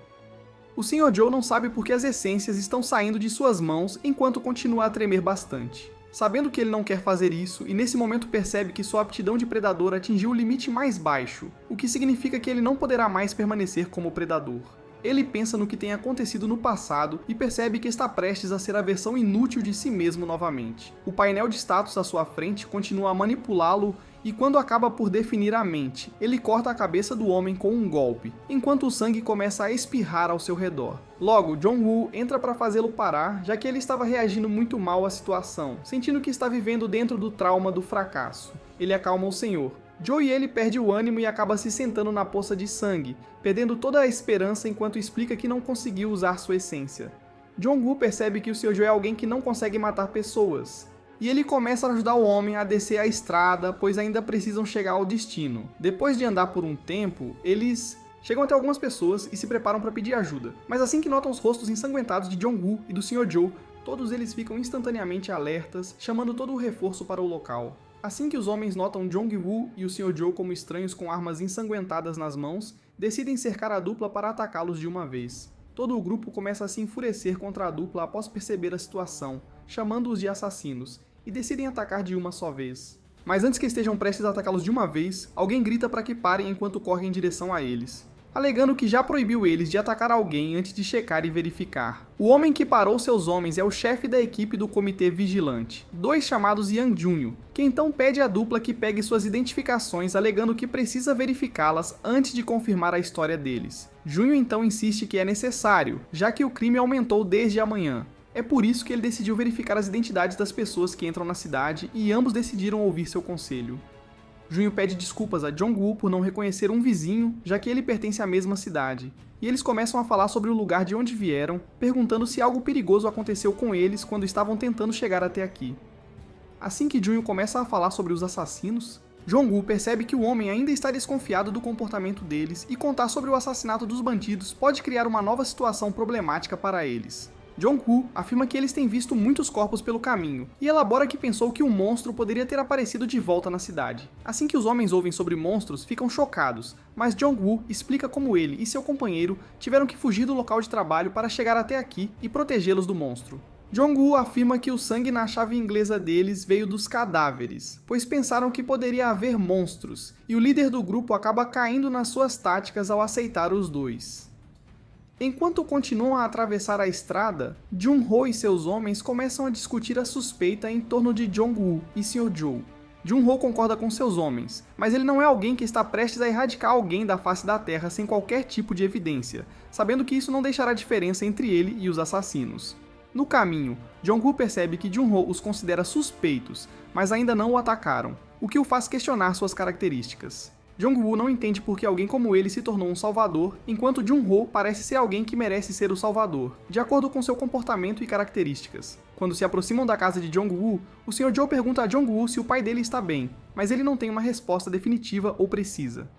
O Sr. Zhou não sabe por que as essências estão saindo de suas mãos enquanto continua a tremer bastante. Sabendo que ele não quer fazer isso, e nesse momento percebe que sua aptidão de predador atingiu o limite mais baixo, o que significa que ele não poderá mais permanecer como predador. Ele pensa no que tem acontecido no passado e percebe que está prestes a ser a versão inútil de si mesmo novamente. O painel de status à sua frente continua a manipulá-lo e quando acaba por definir a mente, ele corta a cabeça do homem com um golpe, enquanto o sangue começa a espirrar ao seu redor. Logo, Jong-woo entra para fazê-lo parar, já que ele estava reagindo muito mal à situação, sentindo que está vivendo dentro do trauma do fracasso. Ele acalma o senhor. Joe e ele perde o ânimo e acaba se sentando na poça de sangue, perdendo toda a esperança enquanto explica que não conseguiu usar sua essência. Jong-woo percebe que o Sr. Joe é alguém que não consegue matar pessoas, e ele começa a ajudar o homem a descer a estrada, pois ainda precisam chegar ao destino. Depois de andar por um tempo, eles chegam até algumas pessoas e se preparam para pedir ajuda, mas assim que notam os rostos ensanguentados de Jong-woo e do Sr. Joe, todos eles ficam instantaneamente alertas, chamando todo o reforço para o local. Assim que os homens notam Jong-woo e o Sr. Joe como estranhos com armas ensanguentadas nas mãos, decidem cercar a dupla para atacá-los de uma vez. Todo o grupo começa a se enfurecer contra a dupla após perceber a situação, chamando-os de assassinos, e decidem atacar de uma só vez. Mas antes que estejam prestes a atacá-los de uma vez, alguém grita para que parem enquanto correm em direção a eles, alegando que já proibiu eles de atacar alguém antes de checar e verificar. O homem que parou seus homens é o chefe da equipe do comitê vigilante, dois chamados Yang Junho, que então pede à dupla que pegue suas identificações, alegando que precisa verificá-las antes de confirmar a história deles. Junho então insiste que é necessário, já que o crime aumentou desde a manhã. É por isso que ele decidiu verificar as identidades das pessoas que entram na cidade e ambos decidiram ouvir seu conselho. Junho pede desculpas a Jong-woo por não reconhecer um vizinho, já que ele pertence à mesma cidade, e eles começam a falar sobre o lugar de onde vieram, perguntando se algo perigoso aconteceu com eles quando estavam tentando chegar até aqui. Assim que Junho começa a falar sobre os assassinos, Jong-woo percebe que o homem ainda está desconfiado do comportamento deles e contar sobre o assassinato dos bandidos pode criar uma nova situação problemática para eles. Jong-woo afirma que eles têm visto muitos corpos pelo caminho, e elabora que pensou que um monstro poderia ter aparecido de volta na cidade. Assim que os homens ouvem sobre monstros, ficam chocados, mas Jong-woo explica como ele e seu companheiro tiveram que fugir do local de trabalho para chegar até aqui e protegê-los do monstro. Jong-woo afirma que o sangue na chave inglesa deles veio dos cadáveres, pois pensaram que poderia haver monstros, e o líder do grupo acaba caindo nas suas táticas ao aceitar os dois. Enquanto continuam a atravessar a estrada, Jun-ho e seus homens começam a discutir a suspeita em torno de Jong-woo e Sr. Joe. Jun-ho concorda com seus homens, mas ele não é alguém que está prestes a erradicar alguém da face da Terra sem qualquer tipo de evidência, sabendo que isso não deixará diferença entre ele e os assassinos. No caminho, Jong-woo percebe que Jun-ho os considera suspeitos, mas ainda não o atacaram, o que o faz questionar suas características. Jong-woo não entende por que alguém como ele se tornou um salvador, enquanto Jun-ho parece ser alguém que merece ser o salvador, de acordo com seu comportamento e características. Quando se aproximam da casa de Jong-woo, o Sr. Joe pergunta a Jong-woo se o pai dele está bem, mas ele não tem uma resposta definitiva ou precisa.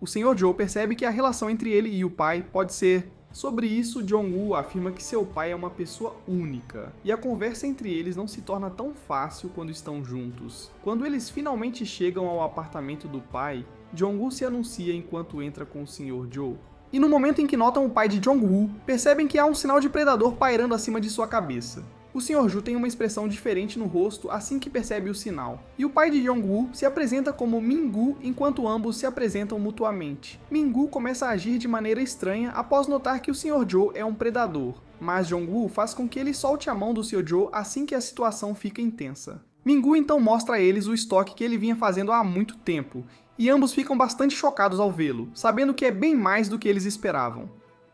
O Sr. Joe percebe que a relação entre ele e o pai pode ser... Sobre isso, Jong-woo afirma que seu pai é uma pessoa única, e a conversa entre eles não se torna tão fácil quando estão juntos. Quando eles finalmente chegam ao apartamento do pai, Jong-woo se anuncia enquanto entra com o Sr. Joe. E no momento em que notam o pai de Jong-woo, percebem que há um sinal de predador pairando acima de sua cabeça. O Sr. Joe tem uma expressão diferente no rosto assim que percebe o sinal, e o pai de Jong-woo se apresenta como Min-gu enquanto ambos se apresentam mutuamente. Min-gu começa a agir de maneira estranha após notar que o Sr. Joe é um predador, mas Jong-woo faz com que ele solte a mão do Sr. Joe assim que a situação fica intensa. Min-gu então mostra a eles o estoque que ele vinha fazendo há muito tempo, e ambos ficam bastante chocados ao vê-lo, sabendo que é bem mais do que eles esperavam.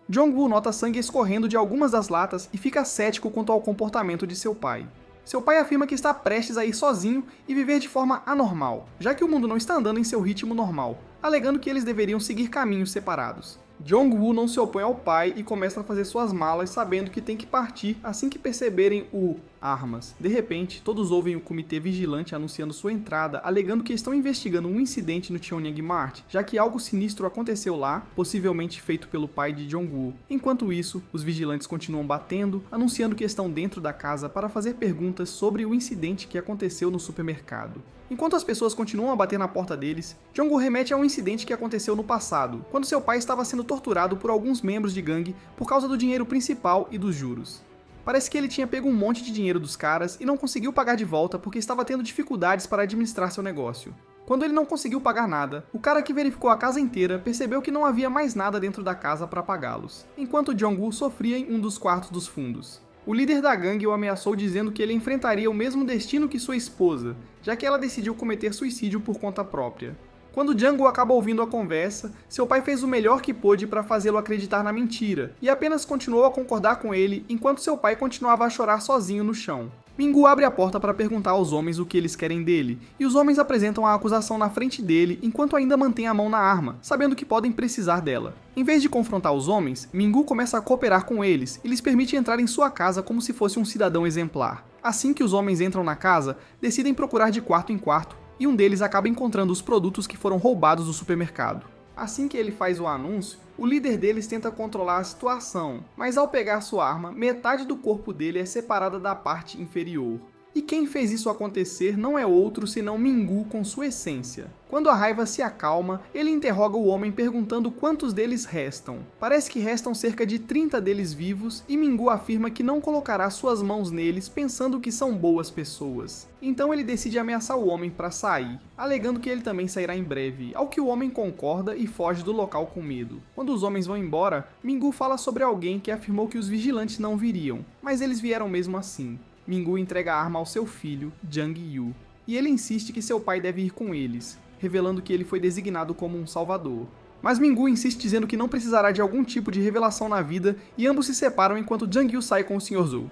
Jong-woo nota sangue escorrendo de algumas das latas e fica cético quanto ao comportamento de seu pai. Seu pai afirma que está prestes a ir sozinho e viver de forma anormal, já que o mundo não está andando em seu ritmo normal, alegando que eles deveriam seguir caminhos separados. Jong-woo não se opõe ao pai e começa a fazer suas malas sabendo que tem que partir assim que perceberem o armas. De repente, todos ouvem o comitê vigilante anunciando sua entrada, alegando que estão investigando um incidente no Cheonyang Mart, já que algo sinistro aconteceu lá, possivelmente feito pelo pai de Jong-woo. Enquanto isso, os vigilantes continuam batendo, anunciando que estão dentro da casa para fazer perguntas sobre o incidente que aconteceu no supermercado. Enquanto as pessoas continuam a bater na porta deles, Jong-woo remete a um incidente que aconteceu no passado, quando seu pai estava sendo torturado por alguns membros de gangue por causa do dinheiro principal e dos juros. Parece que ele tinha pego um monte de dinheiro dos caras e não conseguiu pagar de volta porque estava tendo dificuldades para administrar seu negócio. Quando ele não conseguiu pagar nada, o cara que verificou a casa inteira percebeu que não havia mais nada dentro da casa para pagá-los, enquanto Jong-woo sofria em um dos quartos dos fundos. O líder da gangue o ameaçou dizendo que ele enfrentaria o mesmo destino que sua esposa, já que ela decidiu cometer suicídio por conta própria. Quando Jang-woo acaba ouvindo a conversa, seu pai fez o melhor que pôde para fazê-lo acreditar na mentira, e apenas continuou a concordar com ele enquanto seu pai continuava a chorar sozinho no chão. Min-gu abre a porta para perguntar aos homens o que eles querem dele, e os homens apresentam a acusação na frente dele enquanto ainda mantém a mão na arma, sabendo que podem precisar dela. Em vez de confrontar os homens, Min-gu começa a cooperar com eles e lhes permite entrar em sua casa como se fosse um cidadão exemplar. Assim que os homens entram na casa, decidem procurar de quarto em quarto, e um deles acaba encontrando os produtos que foram roubados do supermercado. Assim que ele faz o anúncio, o líder deles tenta controlar a situação, mas ao pegar sua arma, metade do corpo dele é separada da parte inferior. E quem fez isso acontecer não é outro senão Min-gu com sua essência. Quando a raiva se acalma, ele interroga o homem perguntando quantos deles restam. Parece que restam cerca de 30 deles vivos e Min-gu afirma que não colocará suas mãos neles pensando que são boas pessoas. Então ele decide ameaçar o homem para sair, alegando que ele também sairá em breve, ao que o homem concorda e foge do local com medo. Quando os homens vão embora, Min-gu fala sobre alguém que afirmou que os vigilantes não viriam, mas eles vieram mesmo assim. Min-gu entrega a arma ao seu filho, Jang-yu, e ele insiste que seu pai deve ir com eles, revelando que ele foi designado como um salvador. Mas Min-gu insiste dizendo que não precisará de algum tipo de revelação na vida e ambos se separam enquanto Jang-yu sai com o Sr. Zhou.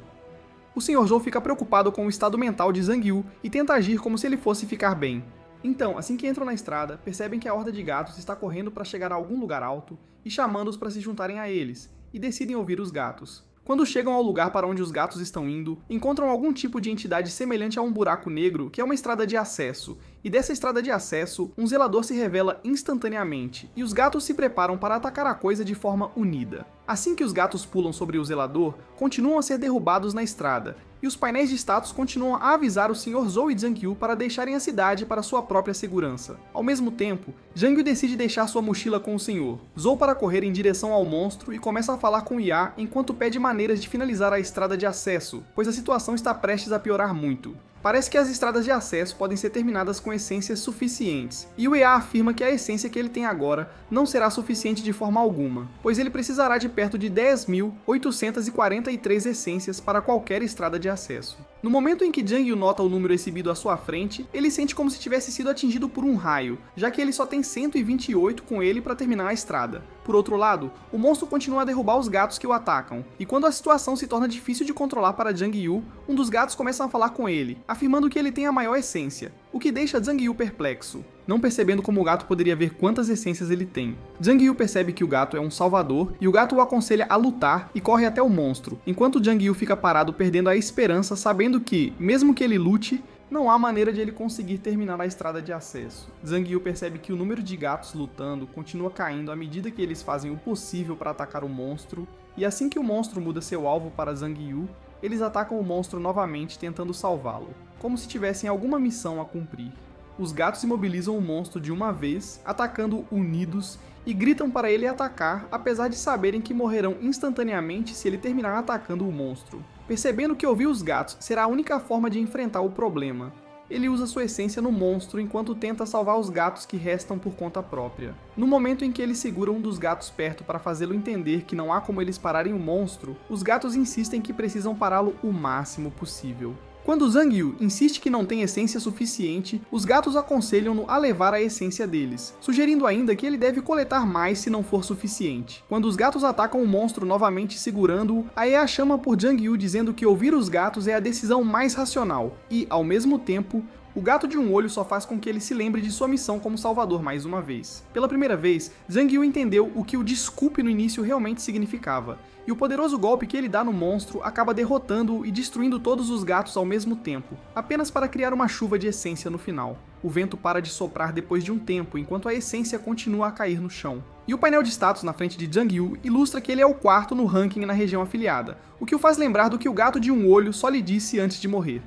O Sr. Zhou fica preocupado com o estado mental de Jang-yu e tenta agir como se ele fosse ficar bem. Então, assim que entram na estrada, percebem que a horda de gatos está correndo para chegar a algum lugar alto e chamando-os para se juntarem a eles, e decidem ouvir os gatos. Quando chegam ao lugar para onde os gatos estão indo, encontram algum tipo de entidade semelhante a um buraco negro, que é uma estrada de acesso, e dessa estrada de acesso, um zelador se revela instantaneamente, e os gatos se preparam para atacar a coisa de forma unida. Assim que os gatos pulam sobre o zelador, continuam a ser derrubados na estrada, e os painéis de status continuam a avisar o Sr. Zhou e Jang-yu para deixarem a cidade para sua própria segurança. Ao mesmo tempo, Jang-yu decide deixar sua mochila com o Sr. Zhou para correr em direção ao monstro e começa a falar com Ya enquanto pede maneiras de finalizar a estrada de acesso, pois a situação está prestes a piorar muito. Parece que as estradas de acesso podem ser terminadas com essências suficientes, e o EA afirma que a essência que ele tem agora não será suficiente de forma alguma, pois ele precisará de perto de 10.843 essências para qualquer estrada de acesso. No momento em que Jang-yu nota o número exibido à sua frente, ele sente como se tivesse sido atingido por um raio, já que ele só tem 128 com ele para terminar a estrada. Por outro lado, o monstro continua a derrubar os gatos que o atacam, e quando a situação se torna difícil de controlar para Jang-yu, um dos gatos começa a falar com ele, afirmando que ele tem a maior essência, o que deixa Jang-yu perplexo, não percebendo como o gato poderia ver quantas essências ele tem. Jang-yu percebe que o gato é um salvador, e o gato o aconselha a lutar e corre até o monstro, enquanto Jang-yu fica parado perdendo a esperança, sabendo que, mesmo que ele lute, não há maneira de ele conseguir terminar a estrada de acesso. Jang-yu percebe que o número de gatos lutando continua caindo à medida que eles fazem o possível para atacar o monstro, e assim que o monstro muda seu alvo para Jang-yu, eles atacam o monstro novamente tentando salvá-lo, como se tivessem alguma missão a cumprir. Os gatos imobilizam o monstro de uma vez, atacando unidos, e gritam para ele atacar, apesar de saberem que morrerão instantaneamente se ele terminar atacando o monstro. Percebendo que ouvir os gatos será a única forma de enfrentar o problema, ele usa sua essência no monstro enquanto tenta salvar os gatos que restam por conta própria. No momento em que ele segura um dos gatos perto para fazê-lo entender que não há como eles pararem o monstro, os gatos insistem que precisam pará-lo o máximo possível. Quando Jang-yu insiste que não tem essência suficiente, os gatos aconselham-no a levar a essência deles, sugerindo ainda que ele deve coletar mais se não for suficiente. Quando os gatos atacam o monstro novamente segurando-o, a EA chama por Jang-yu dizendo que ouvir os gatos é a decisão mais racional, e, ao mesmo tempo, o gato de um olho só faz com que ele se lembre de sua missão como salvador mais uma vez. Pela primeira vez, Jang-yu entendeu o que o desculpe no início realmente significava, e o poderoso golpe que ele dá no monstro acaba derrotando-o e destruindo todos os gatos ao mesmo tempo, apenas para criar uma chuva de essência no final. O vento para de soprar depois de um tempo, enquanto a essência continua a cair no chão. E o painel de status na frente de Jang-yu ilustra que ele é o quarto no ranking na região afiliada, o que o faz lembrar do que o gato de um olho só lhe disse antes de morrer.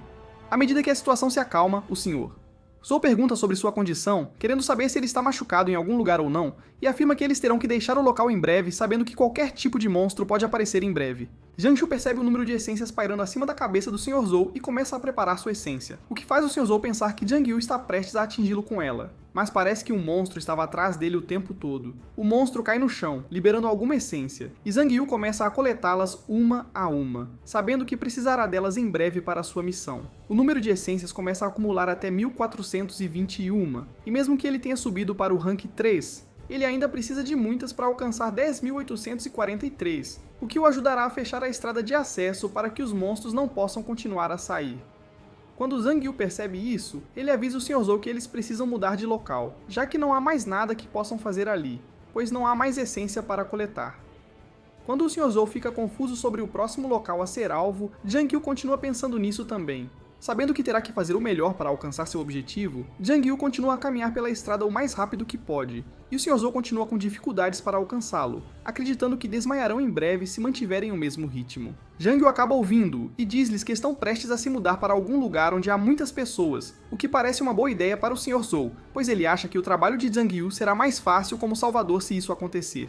À medida que a situação se acalma, o Sr. Zhou pergunta sobre sua condição, querendo saber se ele está machucado em algum lugar ou não, e afirma que eles terão que deixar o local em breve, sabendo que qualquer tipo de monstro pode aparecer em breve. Jiangsu percebe o número de essências pairando acima da cabeça do Sr. Zhou e começa a preparar sua essência, o que faz o Sr. Zhou pensar que Jiang Yu está prestes a atingi-lo com ela. Mas parece que um monstro estava atrás dele o tempo todo. O monstro cai no chão, liberando alguma essência, e Jiang Yu começa a coletá-las uma a uma, sabendo que precisará delas em breve para sua missão. O número de essências começa a acumular até 1421, e mesmo que ele tenha subido para o rank 3, ele ainda precisa de muitas para alcançar 10.843, o que o ajudará a fechar a estrada de acesso para que os monstros não possam continuar a sair. Quando Jiang Yu percebe isso, ele avisa o Sr. Zhou que eles precisam mudar de local, já que não há mais nada que possam fazer ali, pois não há mais essência para coletar. Quando o Sr. Zhou fica confuso sobre o próximo local a ser alvo, Jiang Yu continua pensando nisso também. Sabendo que terá que fazer o melhor para alcançar seu objetivo, Jiang Yu continua a caminhar pela estrada o mais rápido que pode, e o Sr. Zhou continua com dificuldades para alcançá-lo, acreditando que desmaiarão em breve se mantiverem o mesmo ritmo. Jiang Yu acaba ouvindo e diz-lhes que estão prestes a se mudar para algum lugar onde há muitas pessoas, o que parece uma boa ideia para o Sr. Zhou, pois ele acha que o trabalho de Jiang Yu será mais fácil como salvador se isso acontecer.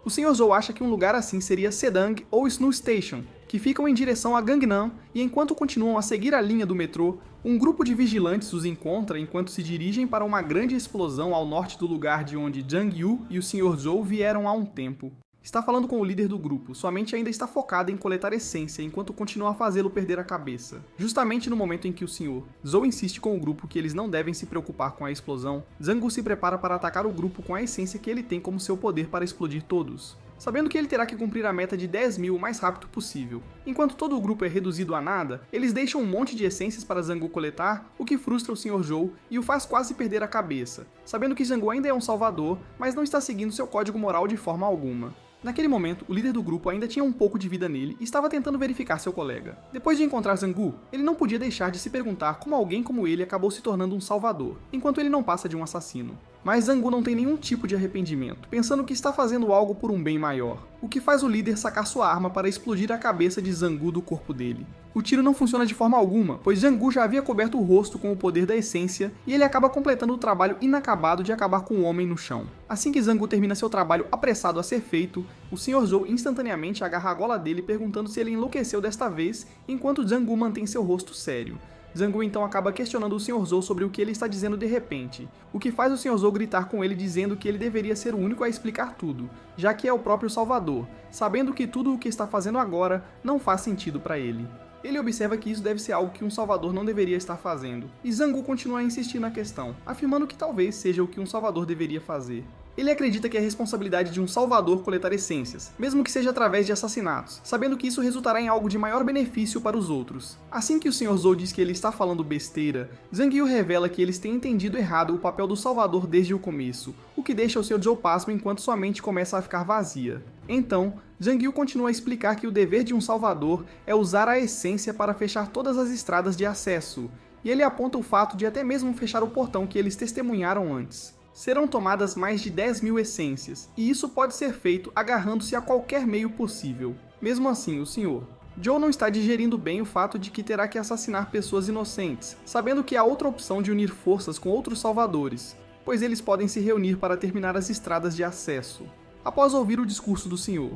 O Sr. Zhou acha que um lugar assim seria Sedang ou Snoo Station, que ficam em direção a Gangnam, e enquanto continuam a seguir a linha do metrô, um grupo de vigilantes os encontra enquanto se dirigem para uma grande explosão ao norte do lugar de onde Jiang Yu e o Sr. Zhou vieram há um tempo. Está falando com o líder do grupo, sua mente ainda está focada em coletar essência enquanto continua a fazê-lo perder a cabeça. Justamente no momento em que o Sr. Zhou insiste com o grupo que eles não devem se preocupar com a explosão, Jiang Yu se prepara para atacar o grupo com a essência que ele tem como seu poder para explodir todos, sabendo que ele terá que cumprir a meta de 10.000 o mais rápido possível. Enquanto todo o grupo é reduzido a nada, eles deixam um monte de essências para Jiang Yu coletar, o que frustra o Sr. Zhou e o faz quase perder a cabeça, sabendo que Jiang Yu ainda é um salvador, mas não está seguindo seu código moral de forma alguma. Naquele momento, o líder do grupo ainda tinha um pouco de vida nele e estava tentando verificar seu colega. Depois de encontrar Jiang Yu, ele não podia deixar de se perguntar como alguém como ele acabou se tornando um salvador, enquanto ele não passa de um assassino. Mas Jiang Yu não tem nenhum tipo de arrependimento, pensando que está fazendo algo por um bem maior, o que faz o líder sacar sua arma para explodir a cabeça de Jiang Yu do corpo dele. O tiro não funciona de forma alguma, pois Jiang Yu já havia coberto o rosto com o poder da essência e ele acaba completando o trabalho inacabado de acabar com o homem no chão. Assim que Jiang Yu termina seu trabalho apressado a ser feito, o Sr. Zhou instantaneamente agarra a gola dele perguntando se ele enlouqueceu desta vez, enquanto Jiang Yu mantém seu rosto sério. Jiang Yu então acaba questionando o Sr. Zhou sobre o que ele está dizendo de repente, o que faz o Sr. Zhou gritar com ele dizendo que ele deveria ser o único a explicar tudo, já que é o próprio Salvador, sabendo que tudo o que está fazendo agora não faz sentido para ele. Ele observa que isso deve ser algo que um salvador não deveria estar fazendo, e Jiang Yu continua a insistir na questão, afirmando que talvez seja o que um salvador deveria fazer. Ele acredita que é responsabilidade de um salvador coletar essências, mesmo que seja através de assassinatos, sabendo que isso resultará em algo de maior benefício para os outros. Assim que o Sr. Zhou diz que ele está falando besteira, Jiang Yu revela que eles têm entendido errado o papel do salvador desde o começo, o que deixa o Sr. Zhou pasmo enquanto sua mente começa a ficar vazia. Então, Jiang Yu continua a explicar que o dever de um salvador é usar a essência para fechar todas as estradas de acesso, e ele aponta o fato de até mesmo fechar o portão que eles testemunharam antes. Serão tomadas mais de 10.000 essências, e isso pode ser feito agarrando-se a qualquer meio possível. Mesmo assim, o Sr. Zhou não está digerindo bem o fato de que terá que assassinar pessoas inocentes, sabendo que há outra opção de unir forças com outros salvadores, pois eles podem se reunir para terminar as estradas de acesso. Após ouvir o discurso do Sr.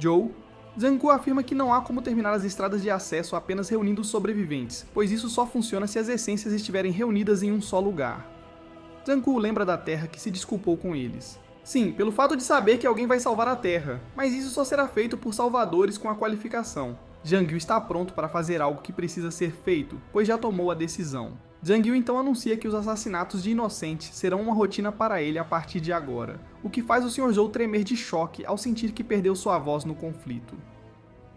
Zhou, Jiang Yu afirma que não há como terminar as estradas de acesso apenas reunindo os sobreviventes, pois isso só funciona se as essências estiverem reunidas em um só lugar. Jiang Yu lembra da Terra que se desculpou com eles. Sim, pelo fato de saber que alguém vai salvar a Terra, mas isso só será feito por salvadores com a qualificação. Jiang Yu está pronto para fazer algo que precisa ser feito, pois já tomou a decisão. Jiang Yu então anuncia que os assassinatos de inocentes serão uma rotina para ele a partir de agora, o que faz o Sr. Zhou tremer de choque ao sentir que perdeu sua voz no conflito.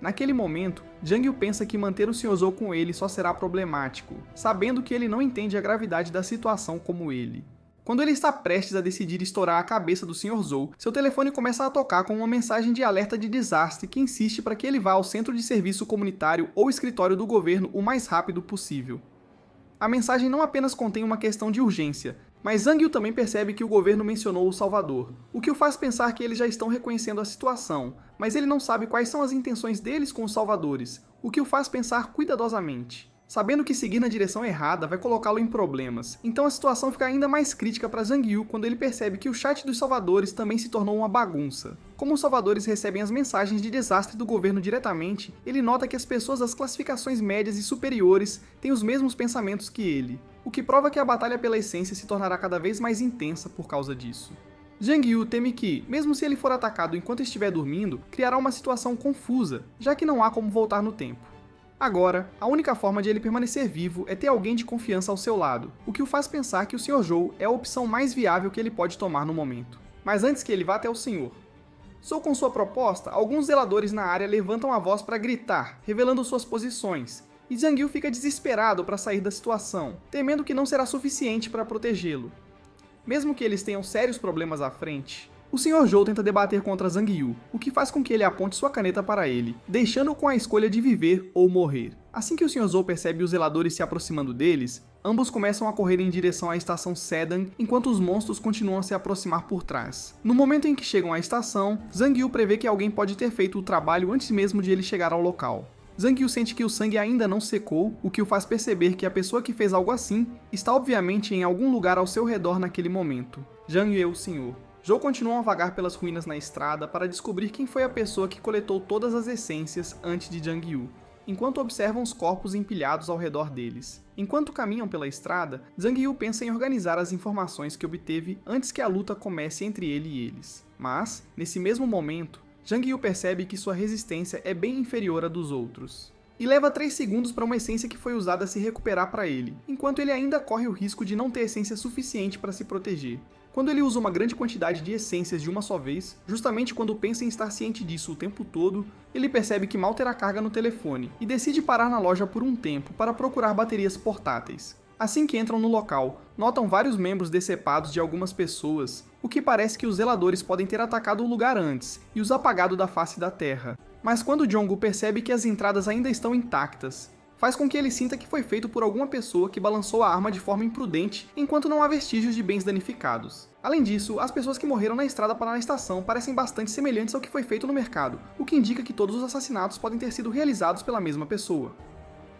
Naquele momento, Jiang Yu pensa que manter o Sr. Zhou com ele só será problemático, sabendo que ele não entende a gravidade da situação como ele. Quando ele está prestes a decidir estourar a cabeça do Sr. Zhou, seu telefone começa a tocar com uma mensagem de alerta de desastre que insiste para que ele vá ao centro de serviço comunitário ou escritório do governo o mais rápido possível. A mensagem não apenas contém uma questão de urgência, mas Jiang Yu também percebe que o governo mencionou o Salvador, o que o faz pensar que eles já estão reconhecendo a situação, mas ele não sabe quais são as intenções deles com os salvadores, o que o faz pensar cuidadosamente. Sabendo que seguir na direção errada vai colocá-lo em problemas, então a situação fica ainda mais crítica para Jiang Yu quando ele percebe que o chat dos salvadores também se tornou uma bagunça. Como os salvadores recebem as mensagens de desastre do governo diretamente, ele nota que as pessoas das classificações médias e superiores têm os mesmos pensamentos que ele, o que prova que a batalha pela essência se tornará cada vez mais intensa por causa disso. Jang Yu teme que, mesmo se ele for atacado enquanto estiver dormindo, criará uma situação confusa, já que não há como voltar no tempo. Agora, a única forma de ele permanecer vivo é ter alguém de confiança ao seu lado, o que o faz pensar que o Sr. Zhou é a opção mais viável que ele pode tomar no momento. Mas antes que ele vá até o Senhor, com sua proposta, alguns zeladores na área levantam a voz para gritar, revelando suas posições, e Jang Yu fica desesperado para sair da situação, temendo que não será suficiente para protegê-lo. Mesmo que eles tenham sérios problemas à frente, o Sr. Zhou tenta debater contra Zhang Yu, o que faz com que ele aponte sua caneta para ele, deixando-o com a escolha de viver ou morrer. Assim que o Sr. Zhou percebe os zeladores se aproximando deles, ambos começam a correr em direção à estação Sedan, enquanto os monstros continuam a se aproximar por trás. No momento em que chegam à estação, Zhang Yu prevê que alguém pode ter feito o trabalho antes mesmo de ele chegar ao local. Zhang Yu sente que o sangue ainda não secou, o que o faz perceber que a pessoa que fez algo assim está obviamente em algum lugar ao seu redor naquele momento. Zhang Yu, o Senhor. Zhou continua a vagar pelas ruínas na estrada para descobrir quem foi a pessoa que coletou todas as essências antes de Zhang Yu, enquanto observam os corpos empilhados ao redor deles. Enquanto caminham pela estrada, Zhang Yu pensa em organizar as informações que obteve antes que a luta comece entre ele e eles. Mas, nesse mesmo momento, Zhang Yu percebe que sua resistência é bem inferior à dos outros. E leva 3 segundos para uma essência que foi usada se recuperar para ele, enquanto ele ainda corre o risco de não ter essência suficiente para se proteger. Quando ele usa uma grande quantidade de essências de uma só vez, justamente quando pensa em estar ciente disso o tempo todo, ele percebe que mal terá carga no telefone e decide parar na loja por um tempo para procurar baterias portáteis. Assim que entram no local, notam vários membros decepados de algumas pessoas, o que parece que os zeladores podem ter atacado o lugar antes e os apagado da face da terra. Mas quando Jong-Gu percebe que as entradas ainda estão intactas, faz com que ele sinta que foi feito por alguma pessoa que balançou a arma de forma imprudente enquanto não há vestígios de bens danificados. Além disso, as pessoas que morreram na estrada para a estação parecem bastante semelhantes ao que foi feito no mercado, o que indica que todos os assassinatos podem ter sido realizados pela mesma pessoa.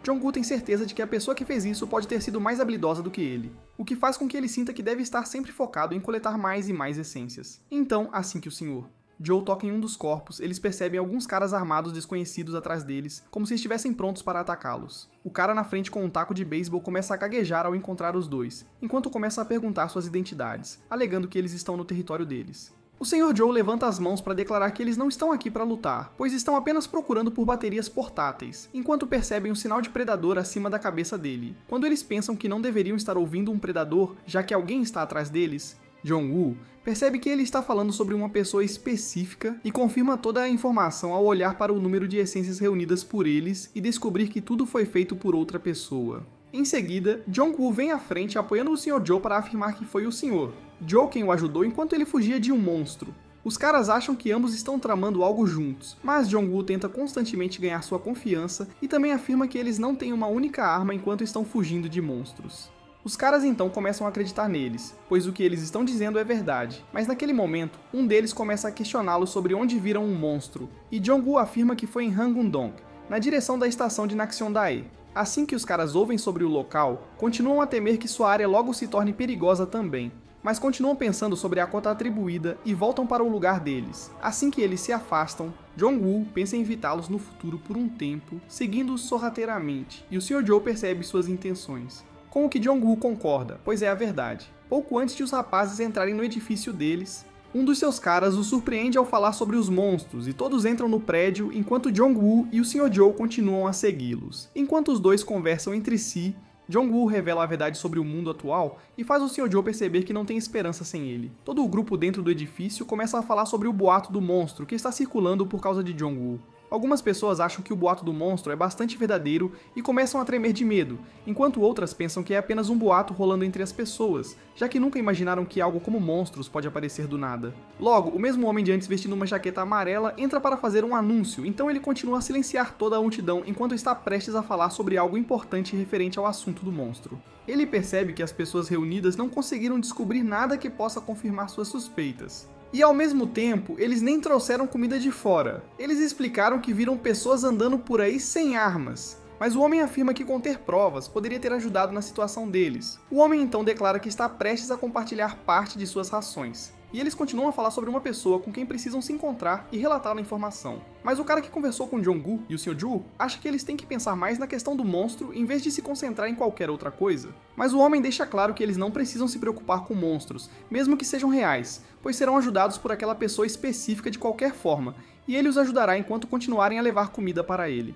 Jong-Gu tem certeza de que a pessoa que fez isso pode ter sido mais habilidosa do que ele, o que faz com que ele sinta que deve estar sempre focado em coletar mais e mais essências. Então, assim que o Sr. Zhou toca em um dos corpos, eles percebem alguns caras armados desconhecidos atrás deles, como se estivessem prontos para atacá-los. O cara na frente com um taco de beisebol começa a gaguejar ao encontrar os dois, enquanto começa a perguntar suas identidades, alegando que eles estão no território deles. O Sr. Zhou levanta as mãos para declarar que eles não estão aqui para lutar, pois estão apenas procurando por baterias portáteis, enquanto percebem um sinal de predador acima da cabeça dele. Quando eles pensam que não deveriam estar ouvindo um predador, já que alguém está atrás deles, Jong-Woo percebe que ele está falando sobre uma pessoa específica e confirma toda a informação ao olhar para o número de essências reunidas por eles e descobrir que tudo foi feito por outra pessoa. Em seguida, Jong-Woo vem à frente apoiando o Sr. Zhou para afirmar que foi o Sr. Zhou quem o ajudou enquanto ele fugia de um monstro. Os caras acham que ambos estão tramando algo juntos, mas Jong-Woo tenta constantemente ganhar sua confiança e também afirma que eles não têm uma única arma enquanto estão fugindo de monstros. Os caras então começam a acreditar neles, pois o que eles estão dizendo é verdade, mas naquele momento, um deles começa a questioná-lo sobre onde viram um monstro, e Jong-Woo afirma que foi em Hangundong, na direção da estação de Naxiondae. Assim que os caras ouvem sobre o local, continuam a temer que sua área logo se torne perigosa também, mas continuam pensando sobre a cota atribuída e voltam para o lugar deles. Assim que eles se afastam, Jong-Woo pensa em evitá-los no futuro por um tempo, seguindo-os sorrateiramente, e o Sr. Zhou percebe suas intenções. Com o que Jong-Woo concorda, pois é a verdade. Pouco antes de os rapazes entrarem no edifício deles, um dos seus caras os surpreende ao falar sobre os monstros e todos entram no prédio enquanto Jong-Woo e o Sr. Zhou continuam a segui-los. Enquanto os dois conversam entre si, Jong-Woo revela a verdade sobre o mundo atual e faz o Sr. Zhou perceber que não tem esperança sem ele. Todo o grupo dentro do edifício começa a falar sobre o boato do monstro que está circulando por causa de Jong-Woo. Algumas pessoas acham que o boato do monstro é bastante verdadeiro e começam a tremer de medo, enquanto outras pensam que é apenas um boato rolando entre as pessoas, já que nunca imaginaram que algo como monstros pode aparecer do nada. Logo, o mesmo homem de antes vestindo uma jaqueta amarela entra para fazer um anúncio, então ele continua a silenciar toda a multidão enquanto está prestes a falar sobre algo importante referente ao assunto do monstro. Ele percebe que as pessoas reunidas não conseguiram descobrir nada que possa confirmar suas suspeitas. E ao mesmo tempo, eles nem trouxeram comida de fora. Eles explicaram que viram pessoas andando por aí sem armas. Mas o homem afirma que conter provas poderia ter ajudado na situação deles. O homem então declara que está prestes a compartilhar parte de suas rações. e eles continuam a falar sobre uma pessoa com quem precisam se encontrar e relatar a informação. Mas o cara que conversou com Jong-gu e o Sr. Ju acha que eles têm que pensar mais na questão do monstro em vez de se concentrar em qualquer outra coisa. Mas o homem deixa claro que eles não precisam se preocupar com monstros, mesmo que sejam reais, pois serão ajudados por aquela pessoa específica de qualquer forma, e ele os ajudará enquanto continuarem a levar comida para ele.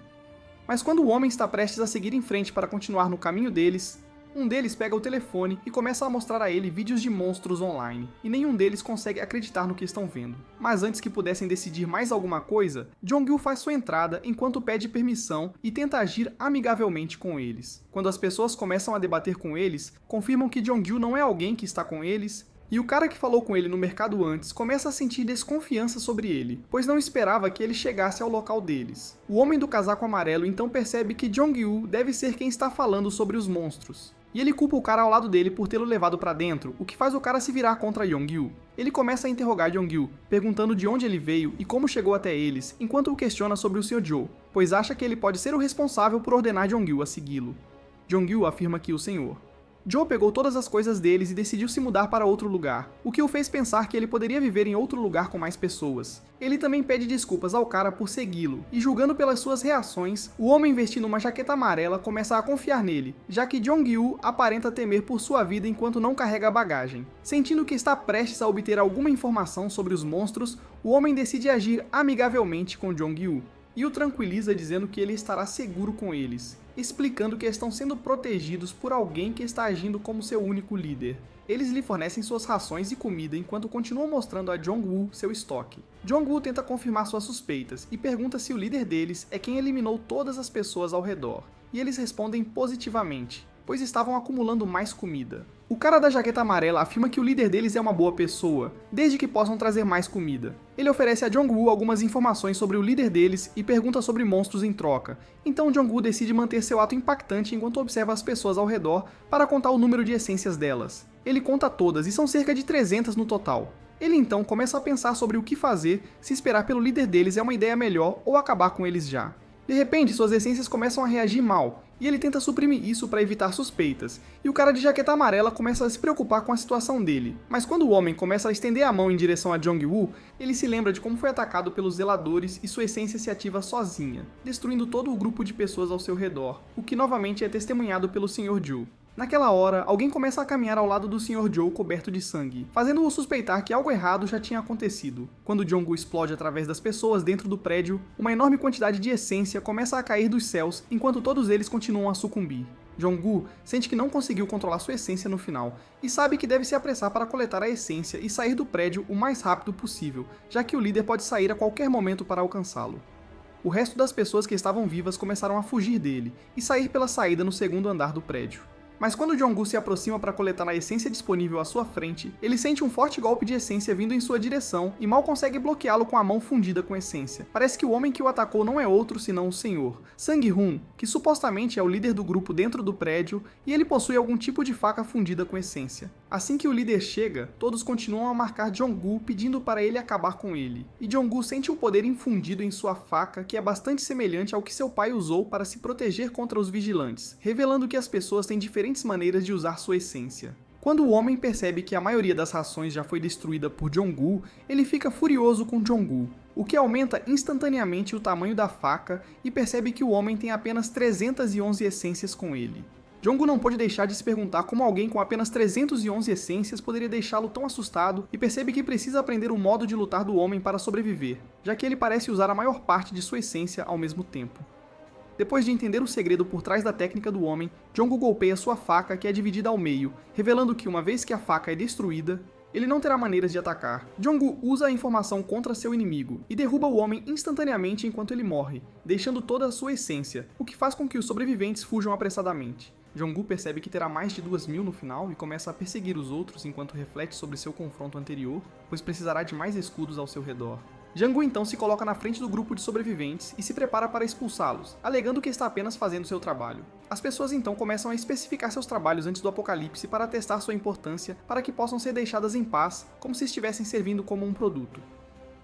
Mas quando o homem está prestes a seguir em frente para continuar no caminho deles, um deles pega o telefone e começa a mostrar a ele vídeos de monstros online, e nenhum deles consegue acreditar no que estão vendo. Mas antes que pudessem decidir mais alguma coisa, Jong-gu faz sua entrada enquanto pede permissão e tenta agir amigavelmente com eles. Quando as pessoas começam a debater com eles, confirmam que Jong-gu não é alguém que está com eles, e o cara que falou com ele no mercado antes começa a sentir desconfiança sobre ele, pois não esperava que ele chegasse ao local deles. O homem do casaco amarelo então percebe que Jong-gu deve ser quem está falando sobre os monstros, e ele culpa o cara ao lado dele por tê-lo levado pra dentro, o que faz o cara se virar contra Jong-gu. Ele começa a interrogar Jong-gu, perguntando de onde ele veio e como chegou até eles, enquanto o questiona sobre o Sr. Joe, pois acha que ele pode ser o responsável por ordenar Jong-gu a segui-lo. Jong-gu afirma que o senhor. Joe pegou todas as coisas deles e decidiu se mudar para outro lugar, o que o fez pensar que ele poderia viver em outro lugar com mais pessoas. Ele também pede desculpas ao cara por segui-lo, e julgando pelas suas reações, o homem vestindo uma jaqueta amarela começa a confiar nele, já que Jong-gu aparenta temer por sua vida enquanto não carrega a bagagem. Sentindo que está prestes a obter alguma informação sobre os monstros, o homem decide agir amigavelmente com Jong-gu, e o tranquiliza dizendo que ele estará seguro com eles, explicando que estão sendo protegidos por alguém que está agindo como seu único líder. Eles lhe fornecem suas rações e comida enquanto continuam mostrando a Jong-woo seu estoque. Jong-woo tenta confirmar suas suspeitas e pergunta se o líder deles é quem eliminou todas as pessoas ao redor, e eles respondem positivamente, pois estavam acumulando mais comida. O cara da jaqueta amarela afirma que o líder deles é uma boa pessoa, desde que possam trazer mais comida. Ele oferece a Jong-woo algumas informações sobre o líder deles e pergunta sobre monstros em troca, então Jong-woo decide manter seu ato impactante enquanto observa as pessoas ao redor para contar o número de essências delas. Ele conta todas e são cerca de 300 no total. Ele então começa a pensar sobre o que fazer se esperar pelo líder deles é uma ideia melhor ou acabar com eles já. De repente, suas essências começam a reagir mal, e ele tenta suprimir isso para evitar suspeitas, e o cara de jaqueta amarela começa a se preocupar com a situação dele. Mas quando o homem começa a estender a mão em direção a Jong-woo, ele se lembra de como foi atacado pelos zeladores e sua essência se ativa sozinha, destruindo todo o grupo de pessoas ao seu redor, o que novamente é testemunhado pelo Sr. Joe. Naquela hora, alguém começa a caminhar ao lado do Sr. Joe coberto de sangue, fazendo-o suspeitar que algo errado já tinha acontecido. Quando Jong-gu explode através das pessoas dentro do prédio, uma enorme quantidade de essência começa a cair dos céus enquanto todos eles continuam a sucumbir. Jong-gu sente que não conseguiu controlar sua essência no final, e sabe que deve se apressar para coletar a essência e sair do prédio o mais rápido possível, já que o líder pode sair a qualquer momento para alcançá-lo. O resto das pessoas que estavam vivas começaram a fugir dele, e sair pela saída no segundo andar do prédio. Mas quando Jong-gu se aproxima para coletar a essência disponível à sua frente, ele sente um forte golpe de essência vindo em sua direção e mal consegue bloqueá-lo com a mão fundida com essência. Parece que o homem que o atacou não é outro senão o Senhor, Sang-hun, que supostamente é o líder do grupo dentro do prédio, e ele possui algum tipo de faca fundida com essência. Assim que o líder chega, todos continuam a marcar Jong-gu pedindo para ele acabar com ele, e Jong-gu sente um poder infundido em sua faca que é bastante semelhante ao que seu pai usou para se proteger contra os vigilantes, revelando que as pessoas têm diferentes maneiras de usar sua essência. Quando o homem percebe que a maioria das rações já foi destruída por Jong-gu, ele fica furioso com Jong-gu, o que aumenta instantaneamente o tamanho da faca e percebe que o homem tem apenas 311 essências com ele. Jong-gu não pode deixar de se perguntar como alguém com apenas 311 essências poderia deixá-lo tão assustado e percebe que precisa aprender o modo de lutar do homem para sobreviver, já que ele parece usar a maior parte de sua essência ao mesmo tempo. Depois de entender o segredo por trás da técnica do homem, Jong-gu golpeia sua faca, que é dividida ao meio, revelando que uma vez que a faca é destruída, ele não terá maneiras de atacar. Jong-gu usa a informação contra seu inimigo e derruba o homem instantaneamente enquanto ele morre, deixando toda a sua essência, o que faz com que os sobreviventes fujam apressadamente. Jong-gu percebe que terá mais de 2.000 no final e começa a perseguir os outros enquanto reflete sobre seu confronto anterior, pois precisará de mais escudos ao seu redor. Jong-gu então se coloca na frente do grupo de sobreviventes e se prepara para expulsá-los, alegando que está apenas fazendo seu trabalho. As pessoas então começam a especificar seus trabalhos antes do apocalipse para testar sua importância para que possam ser deixadas em paz, como se estivessem servindo como um produto.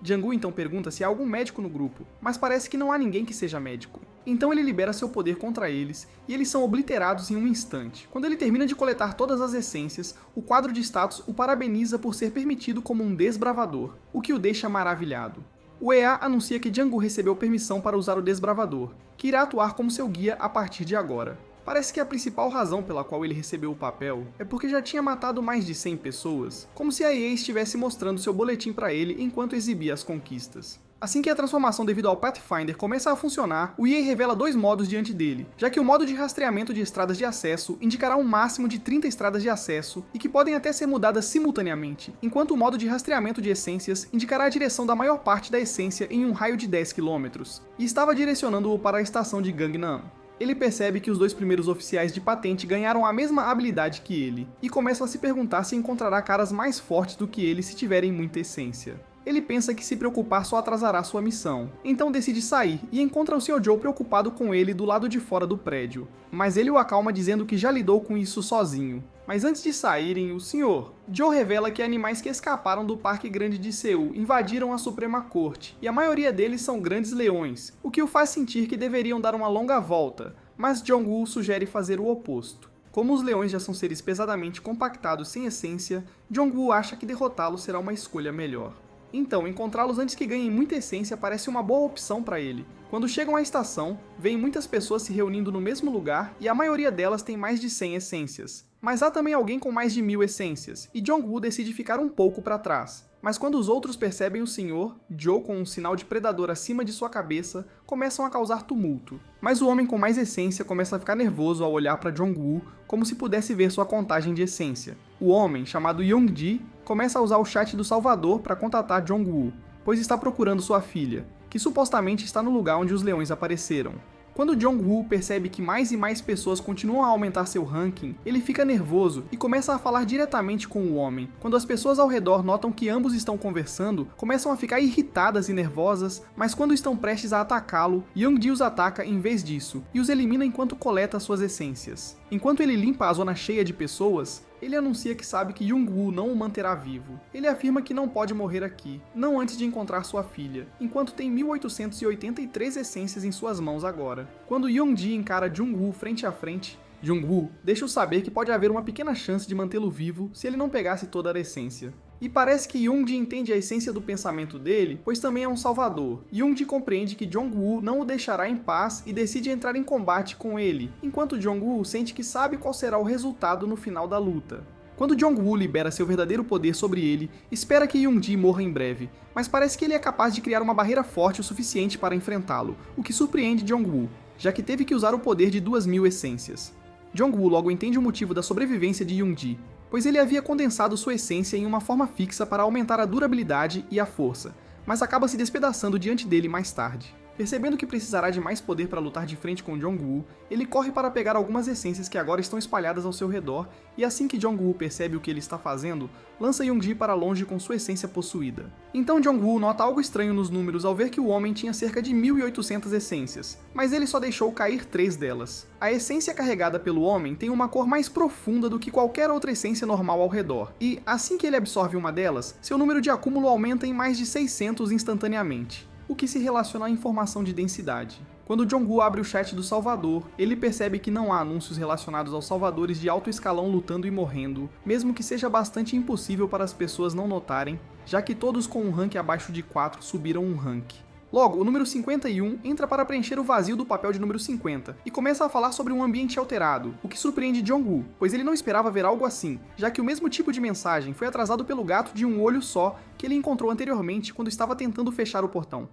Jong-gu então pergunta se há algum médico no grupo, mas parece que não há ninguém que seja médico. Então ele libera seu poder contra eles, e eles são obliterados em um instante. Quando ele termina de coletar todas as essências, o quadro de status o parabeniza por ser permitido como um desbravador, o que o deixa maravilhado. O EA anuncia que Jiang Gu recebeu permissão para usar o desbravador, que irá atuar como seu guia a partir de agora. Parece que a principal razão pela qual ele recebeu o papel é porque já tinha matado mais de 100 pessoas, como se a EA estivesse mostrando seu boletim para ele enquanto exibia as conquistas. Assim que a transformação devido ao Pathfinder começa a funcionar, o EA revela 2 modos diante dele, já que o modo de rastreamento de estradas de acesso indicará um máximo de 30 estradas de acesso e que podem até ser mudadas simultaneamente, enquanto o modo de rastreamento de essências indicará a direção da maior parte da essência em um raio de 10 km, e estava direcionando-o para a estação de Gangnam. Ele percebe que os 2 primeiros oficiais de patente ganharam a mesma habilidade que ele, e começa a se perguntar se encontrará caras mais fortes do que ele se tiverem muita essência. Ele pensa que se preocupar só atrasará sua missão, então decide sair e encontra o Sr. Joe preocupado com ele do lado de fora do prédio, mas ele o acalma dizendo que já lidou com isso sozinho. Mas antes de saírem, o Sr. Joe revela que animais que escaparam do Parque Grande de Seul invadiram a Suprema Corte, e a maioria deles são grandes leões, o que o faz sentir que deveriam dar uma longa volta, mas Jong-woo sugere fazer o oposto. Como os leões já são seres pesadamente compactados sem essência, Jong-woo acha que derrotá-los será uma escolha melhor. Então, encontrá-los antes que ganhem muita essência parece uma boa opção para ele. Quando chegam à estação, veem muitas pessoas se reunindo no mesmo lugar e a maioria delas tem mais de 100 essências. Mas há também alguém com mais de 1000 essências, e Jong-woo decide ficar um pouco para trás. Mas quando os outros percebem o senhor, Joe com um sinal de predador acima de sua cabeça, começam a causar tumulto. Mas o homem com mais essência começa a ficar nervoso ao olhar para Jong-woo, como se pudesse ver sua contagem de essência. O homem, chamado Young-ji, começa a usar o chat do Salvador para contatar Jong-woo, pois está procurando sua filha, que supostamente está no lugar onde os leões apareceram. Quando Jong-woo percebe que mais e mais pessoas continuam a aumentar seu ranking, ele fica nervoso e começa a falar diretamente com o homem. Quando as pessoas ao redor notam que ambos estão conversando, começam a ficar irritadas e nervosas, mas quando estão prestes a atacá-lo, Young-ji os ataca em vez disso, e os elimina enquanto coleta suas essências. Enquanto ele limpa a zona cheia de pessoas, ele anuncia que sabe que Jong-woo não o manterá vivo. Ele afirma que não pode morrer aqui, não antes de encontrar sua filha, enquanto tem 1883 essências em suas mãos agora. Quando Young-ji encara Jong-woo frente a frente, Jong-woo deixa-o saber que pode haver uma pequena chance de mantê-lo vivo se ele não pegasse toda a essência. E parece que Young-ji entende a essência do pensamento dele, pois também é um salvador. Young-ji compreende que Jong-woo não o deixará em paz e decide entrar em combate com ele, enquanto Jong-woo sente que sabe qual será o resultado no final da luta. Quando Jong-woo libera seu verdadeiro poder sobre ele, espera que Young-ji morra em breve, mas parece que ele é capaz de criar uma barreira forte o suficiente para enfrentá-lo, o que surpreende Jong-woo, já que teve que usar o poder de 2000 essências. Jong-woo logo entende o motivo da sobrevivência de Young-ji, pois ele havia condensado sua essência em uma forma fixa para aumentar a durabilidade e a força, mas acaba se despedaçando diante dele mais tarde. Percebendo que precisará de mais poder para lutar de frente com Jong-woo, ele corre para pegar algumas essências que agora estão espalhadas ao seu redor, e assim que Jong-woo percebe o que ele está fazendo, lança Young-ji para longe com sua essência possuída. Então Jong-woo nota algo estranho nos números ao ver que o homem tinha cerca de 1800 essências, mas ele só deixou cair 3 delas. A essência carregada pelo homem tem uma cor mais profunda do que qualquer outra essência normal ao redor, e assim que ele absorve uma delas, seu número de acúmulo aumenta em mais de 600 instantaneamente, o que se relaciona à informação de densidade. Quando Jong-woo abre o chat do Salvador, ele percebe que não há anúncios relacionados aos salvadores de alto escalão lutando e morrendo, mesmo que seja bastante impossível para as pessoas não notarem, já que todos com um rank abaixo de 4 subiram um rank. Logo, o número 51 entra para preencher o vazio do papel de número 50, e começa a falar sobre um ambiente alterado, o que surpreende Jong-woo, pois ele não esperava ver algo assim, já que o mesmo tipo de mensagem foi atrasado pelo gato de um olho só que ele encontrou anteriormente quando estava tentando fechar o portão.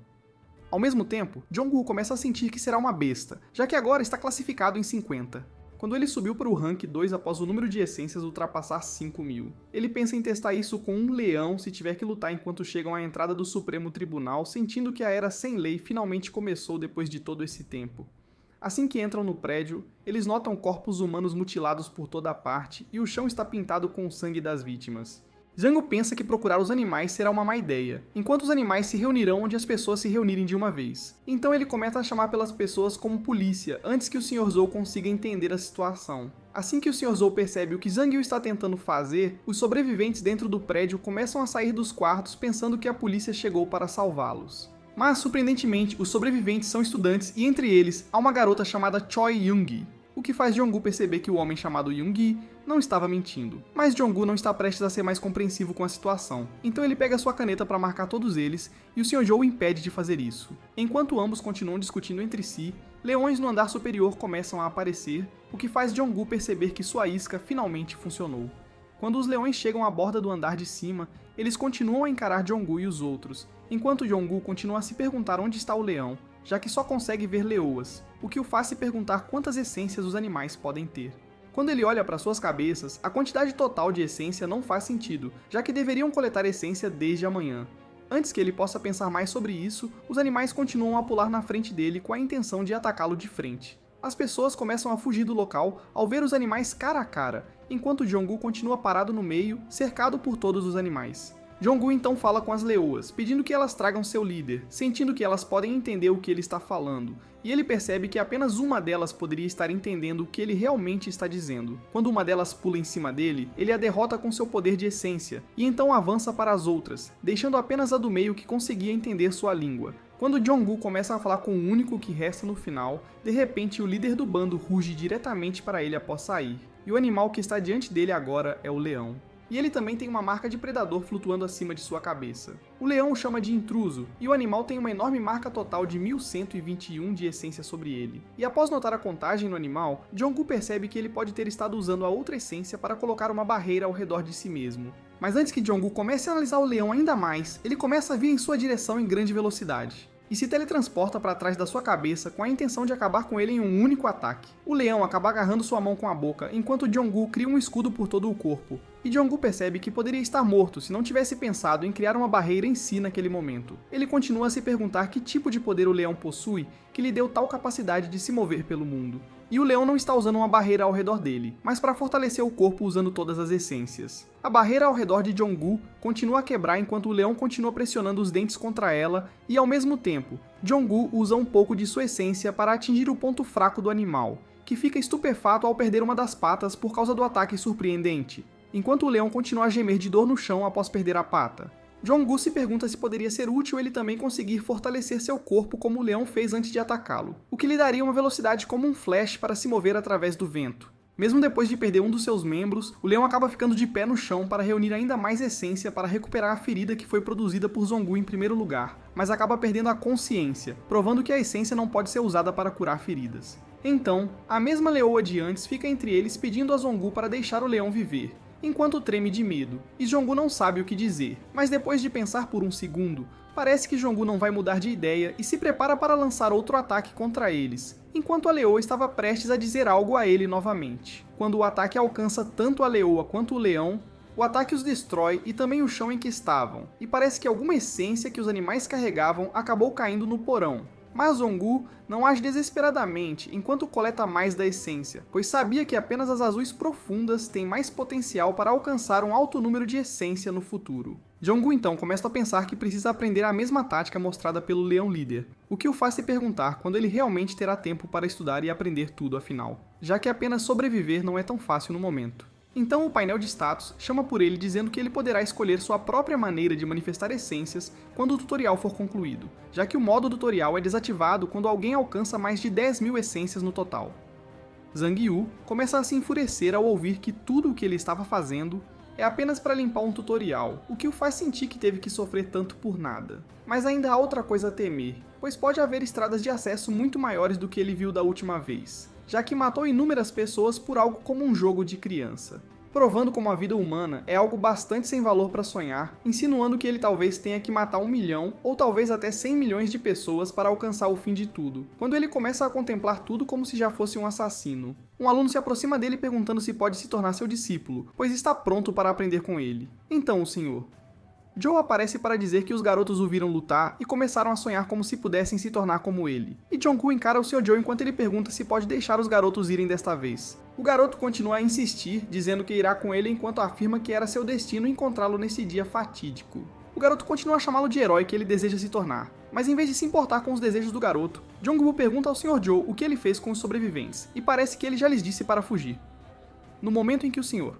Ao mesmo tempo, Jong-woo começa a sentir que será uma besta, já que agora está classificado em 50. Quando ele subiu para o rank 2 após o número de essências ultrapassar 5.000. Ele pensa em testar isso com um leão se tiver que lutar enquanto chegam à entrada do Supremo Tribunal, sentindo que a Era Sem Lei finalmente começou depois de todo esse tempo. Assim que entram no prédio, eles notam corpos humanos mutilados por toda parte e o chão está pintado com o sangue das vítimas. Django pensa que procurar os animais será uma má ideia, enquanto os animais se reunirão onde as pessoas se reunirem de uma vez. Então ele começa a chamar pelas pessoas como polícia, antes que o Sr. Zhou consiga entender a situação. Assim que o Sr. Zhou percebe o que Zhang Yu está tentando fazer, os sobreviventes dentro do prédio começam a sair dos quartos pensando que a polícia chegou para salvá-los. Mas, surpreendentemente, os sobreviventes são estudantes e entre eles há uma garota chamada Choi Young-gi, o que faz Jong-gu perceber que o homem chamado Young-gi não estava mentindo. Mas Jong-gu não está prestes a ser mais compreensivo com a situação, então ele pega sua caneta para marcar todos eles e o Sr. Joe o impede de fazer isso. Enquanto ambos continuam discutindo entre si, leões no andar superior começam a aparecer, o que faz Jong-gu perceber que sua isca finalmente funcionou. Quando os leões chegam à borda do andar de cima, eles continuam a encarar Jong-gu e os outros, enquanto Jong-gu continua a se perguntar onde está o leão, já que só consegue ver leoas, o que o faz se perguntar quantas essências os animais podem ter. Quando ele olha para suas cabeças, a quantidade total de essência não faz sentido, já que deveriam coletar essência desde amanhã. Antes que ele possa pensar mais sobre isso, os animais continuam a pular na frente dele com a intenção de atacá-lo de frente. As pessoas começam a fugir do local ao ver os animais cara a cara, enquanto Jong-gu continua parado no meio, cercado por todos os animais. Jong-gu então fala com as leoas, pedindo que elas tragam seu líder, sentindo que elas podem entender o que ele está falando, e ele percebe que apenas uma delas poderia estar entendendo o que ele realmente está dizendo. Quando uma delas pula em cima dele, ele a derrota com seu poder de essência, e então avança para as outras, deixando apenas a do meio que conseguia entender sua língua. Quando Jong-gu começa a falar com o único que resta no final, de repente o líder do bando ruge diretamente para ele após sair, e o animal que está diante dele agora é o leão. E ele também tem uma marca de predador flutuando acima de sua cabeça. O leão o chama de intruso, e o animal tem uma enorme marca total de 1121 de essência sobre ele. E após notar a contagem no animal, Jong-gu percebe que ele pode ter estado usando a outra essência para colocar uma barreira ao redor de si mesmo. Mas antes que Jong-gu comece a analisar o leão ainda mais, ele começa a vir em sua direção em grande velocidade e se teletransporta para trás da sua cabeça com a intenção de acabar com ele em um único ataque. O leão acaba agarrando sua mão com a boca, enquanto Jong-gu cria um escudo por todo o corpo, e Jong-gu percebe que poderia estar morto se não tivesse pensado em criar uma barreira em si naquele momento. Ele continua a se perguntar que tipo de poder o leão possui que lhe deu tal capacidade de se mover pelo mundo. E o leão não está usando uma barreira ao redor dele, mas para fortalecer o corpo usando todas as essências. A barreira ao redor de Jong-gu continua a quebrar enquanto o leão continua pressionando os dentes contra ela e, ao mesmo tempo, Jong-gu usa um pouco de sua essência para atingir o ponto fraco do animal, que fica estupefato ao perder uma das patas por causa do ataque surpreendente, enquanto o leão continua a gemer de dor no chão após perder a pata. Jong-gu se pergunta se poderia ser útil ele também conseguir fortalecer seu corpo como o leão fez antes de atacá-lo, o que lhe daria uma velocidade como um flash para se mover através do vento. Mesmo depois de perder um dos seus membros, o leão acaba ficando de pé no chão para reunir ainda mais essência para recuperar a ferida que foi produzida por Jong-gu em primeiro lugar, mas acaba perdendo a consciência, provando que a essência não pode ser usada para curar feridas. Então, a mesma leoa de antes fica entre eles pedindo a Jong-gu para deixar o leão viver, enquanto treme de medo, e Jong-gu não sabe o que dizer, mas depois de pensar por um segundo, parece que Jong-gu não vai mudar de ideia e se prepara para lançar outro ataque contra eles, enquanto a leoa estava prestes a dizer algo a ele novamente. Quando o ataque alcança tanto a leoa quanto o leão, o ataque os destrói e também o chão em que estavam, e parece que alguma essência que os animais carregavam acabou caindo no porão. Mas Jong-gu não age desesperadamente enquanto coleta mais da essência, pois sabia que apenas as azuis profundas têm mais potencial para alcançar um alto número de essência no futuro. Jong-gu então começa a pensar que precisa aprender a mesma tática mostrada pelo leão líder, o que o faz se perguntar quando ele realmente terá tempo para estudar e aprender tudo afinal, já que apenas sobreviver não é tão fácil no momento. Então o painel de status chama por ele dizendo que ele poderá escolher sua própria maneira de manifestar essências quando o tutorial for concluído, já que o modo tutorial é desativado quando alguém alcança mais de 10.000 essências no total. Zhang Yu começa a se enfurecer ao ouvir que tudo o que ele estava fazendo é apenas para limpar um tutorial, o que o faz sentir que teve que sofrer tanto por nada. Mas ainda há outra coisa a temer, pois pode haver estradas de acesso muito maiores do que ele viu da última vez, já que matou inúmeras pessoas por algo como um jogo de criança, provando como a vida humana é algo bastante sem valor para sonhar, insinuando que ele talvez tenha que matar 1 milhão ou talvez até 100 milhões de pessoas para alcançar o fim de tudo, quando ele começa a contemplar tudo como se já fosse um assassino. Um aluno se aproxima dele perguntando se pode se tornar seu discípulo, pois está pronto para aprender com ele. Então, o senhor. Joe aparece para dizer que os garotos o viram lutar e começaram a sonhar como se pudessem se tornar como ele. E Jong-gu encara o Sr. Joe enquanto ele pergunta se pode deixar os garotos irem desta vez. O garoto continua a insistir, dizendo que irá com ele enquanto afirma que era seu destino encontrá-lo nesse dia fatídico. O garoto continua a chamá-lo de herói que ele deseja se tornar, mas em vez de se importar com os desejos do garoto, Jong-gu pergunta ao Sr. Joe o que ele fez com os sobreviventes, e parece que ele já lhes disse para fugir. No momento em que o Sr.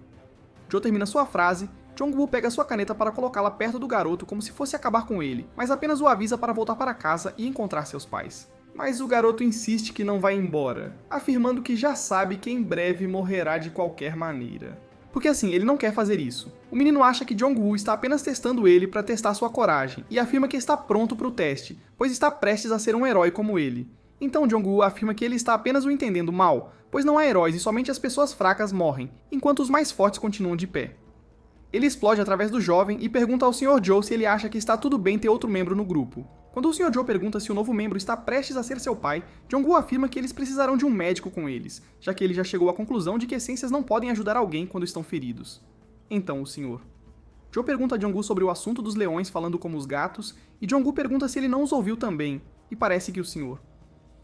Joe termina sua frase, Jong-woo pega sua caneta para colocá-la perto do garoto como se fosse acabar com ele, mas apenas o avisa para voltar para casa e encontrar seus pais. Mas o garoto insiste que não vai embora, afirmando que já sabe que em breve morrerá de qualquer maneira. Porque assim, ele não quer fazer isso. O menino acha que Jong-woo está apenas testando ele para testar sua coragem, e afirma que está pronto para o teste, pois está prestes a ser um herói como ele. Então Jong-woo afirma que ele está apenas o entendendo mal, pois não há heróis e somente as pessoas fracas morrem, enquanto os mais fortes continuam de pé. Ele explode através do jovem e pergunta ao Sr. Joe se ele acha que está tudo bem ter outro membro no grupo. Quando o Sr. Joe pergunta se o novo membro está prestes a ser seu pai, Jong-woo afirma que eles precisarão de um médico com eles, já que ele já chegou à conclusão de que essências não podem ajudar alguém quando estão feridos. Então o Sr. Joe pergunta a Jong-woo sobre o assunto dos leões falando como os gatos, e Jong-woo pergunta se ele não os ouviu também, e parece que o Sr.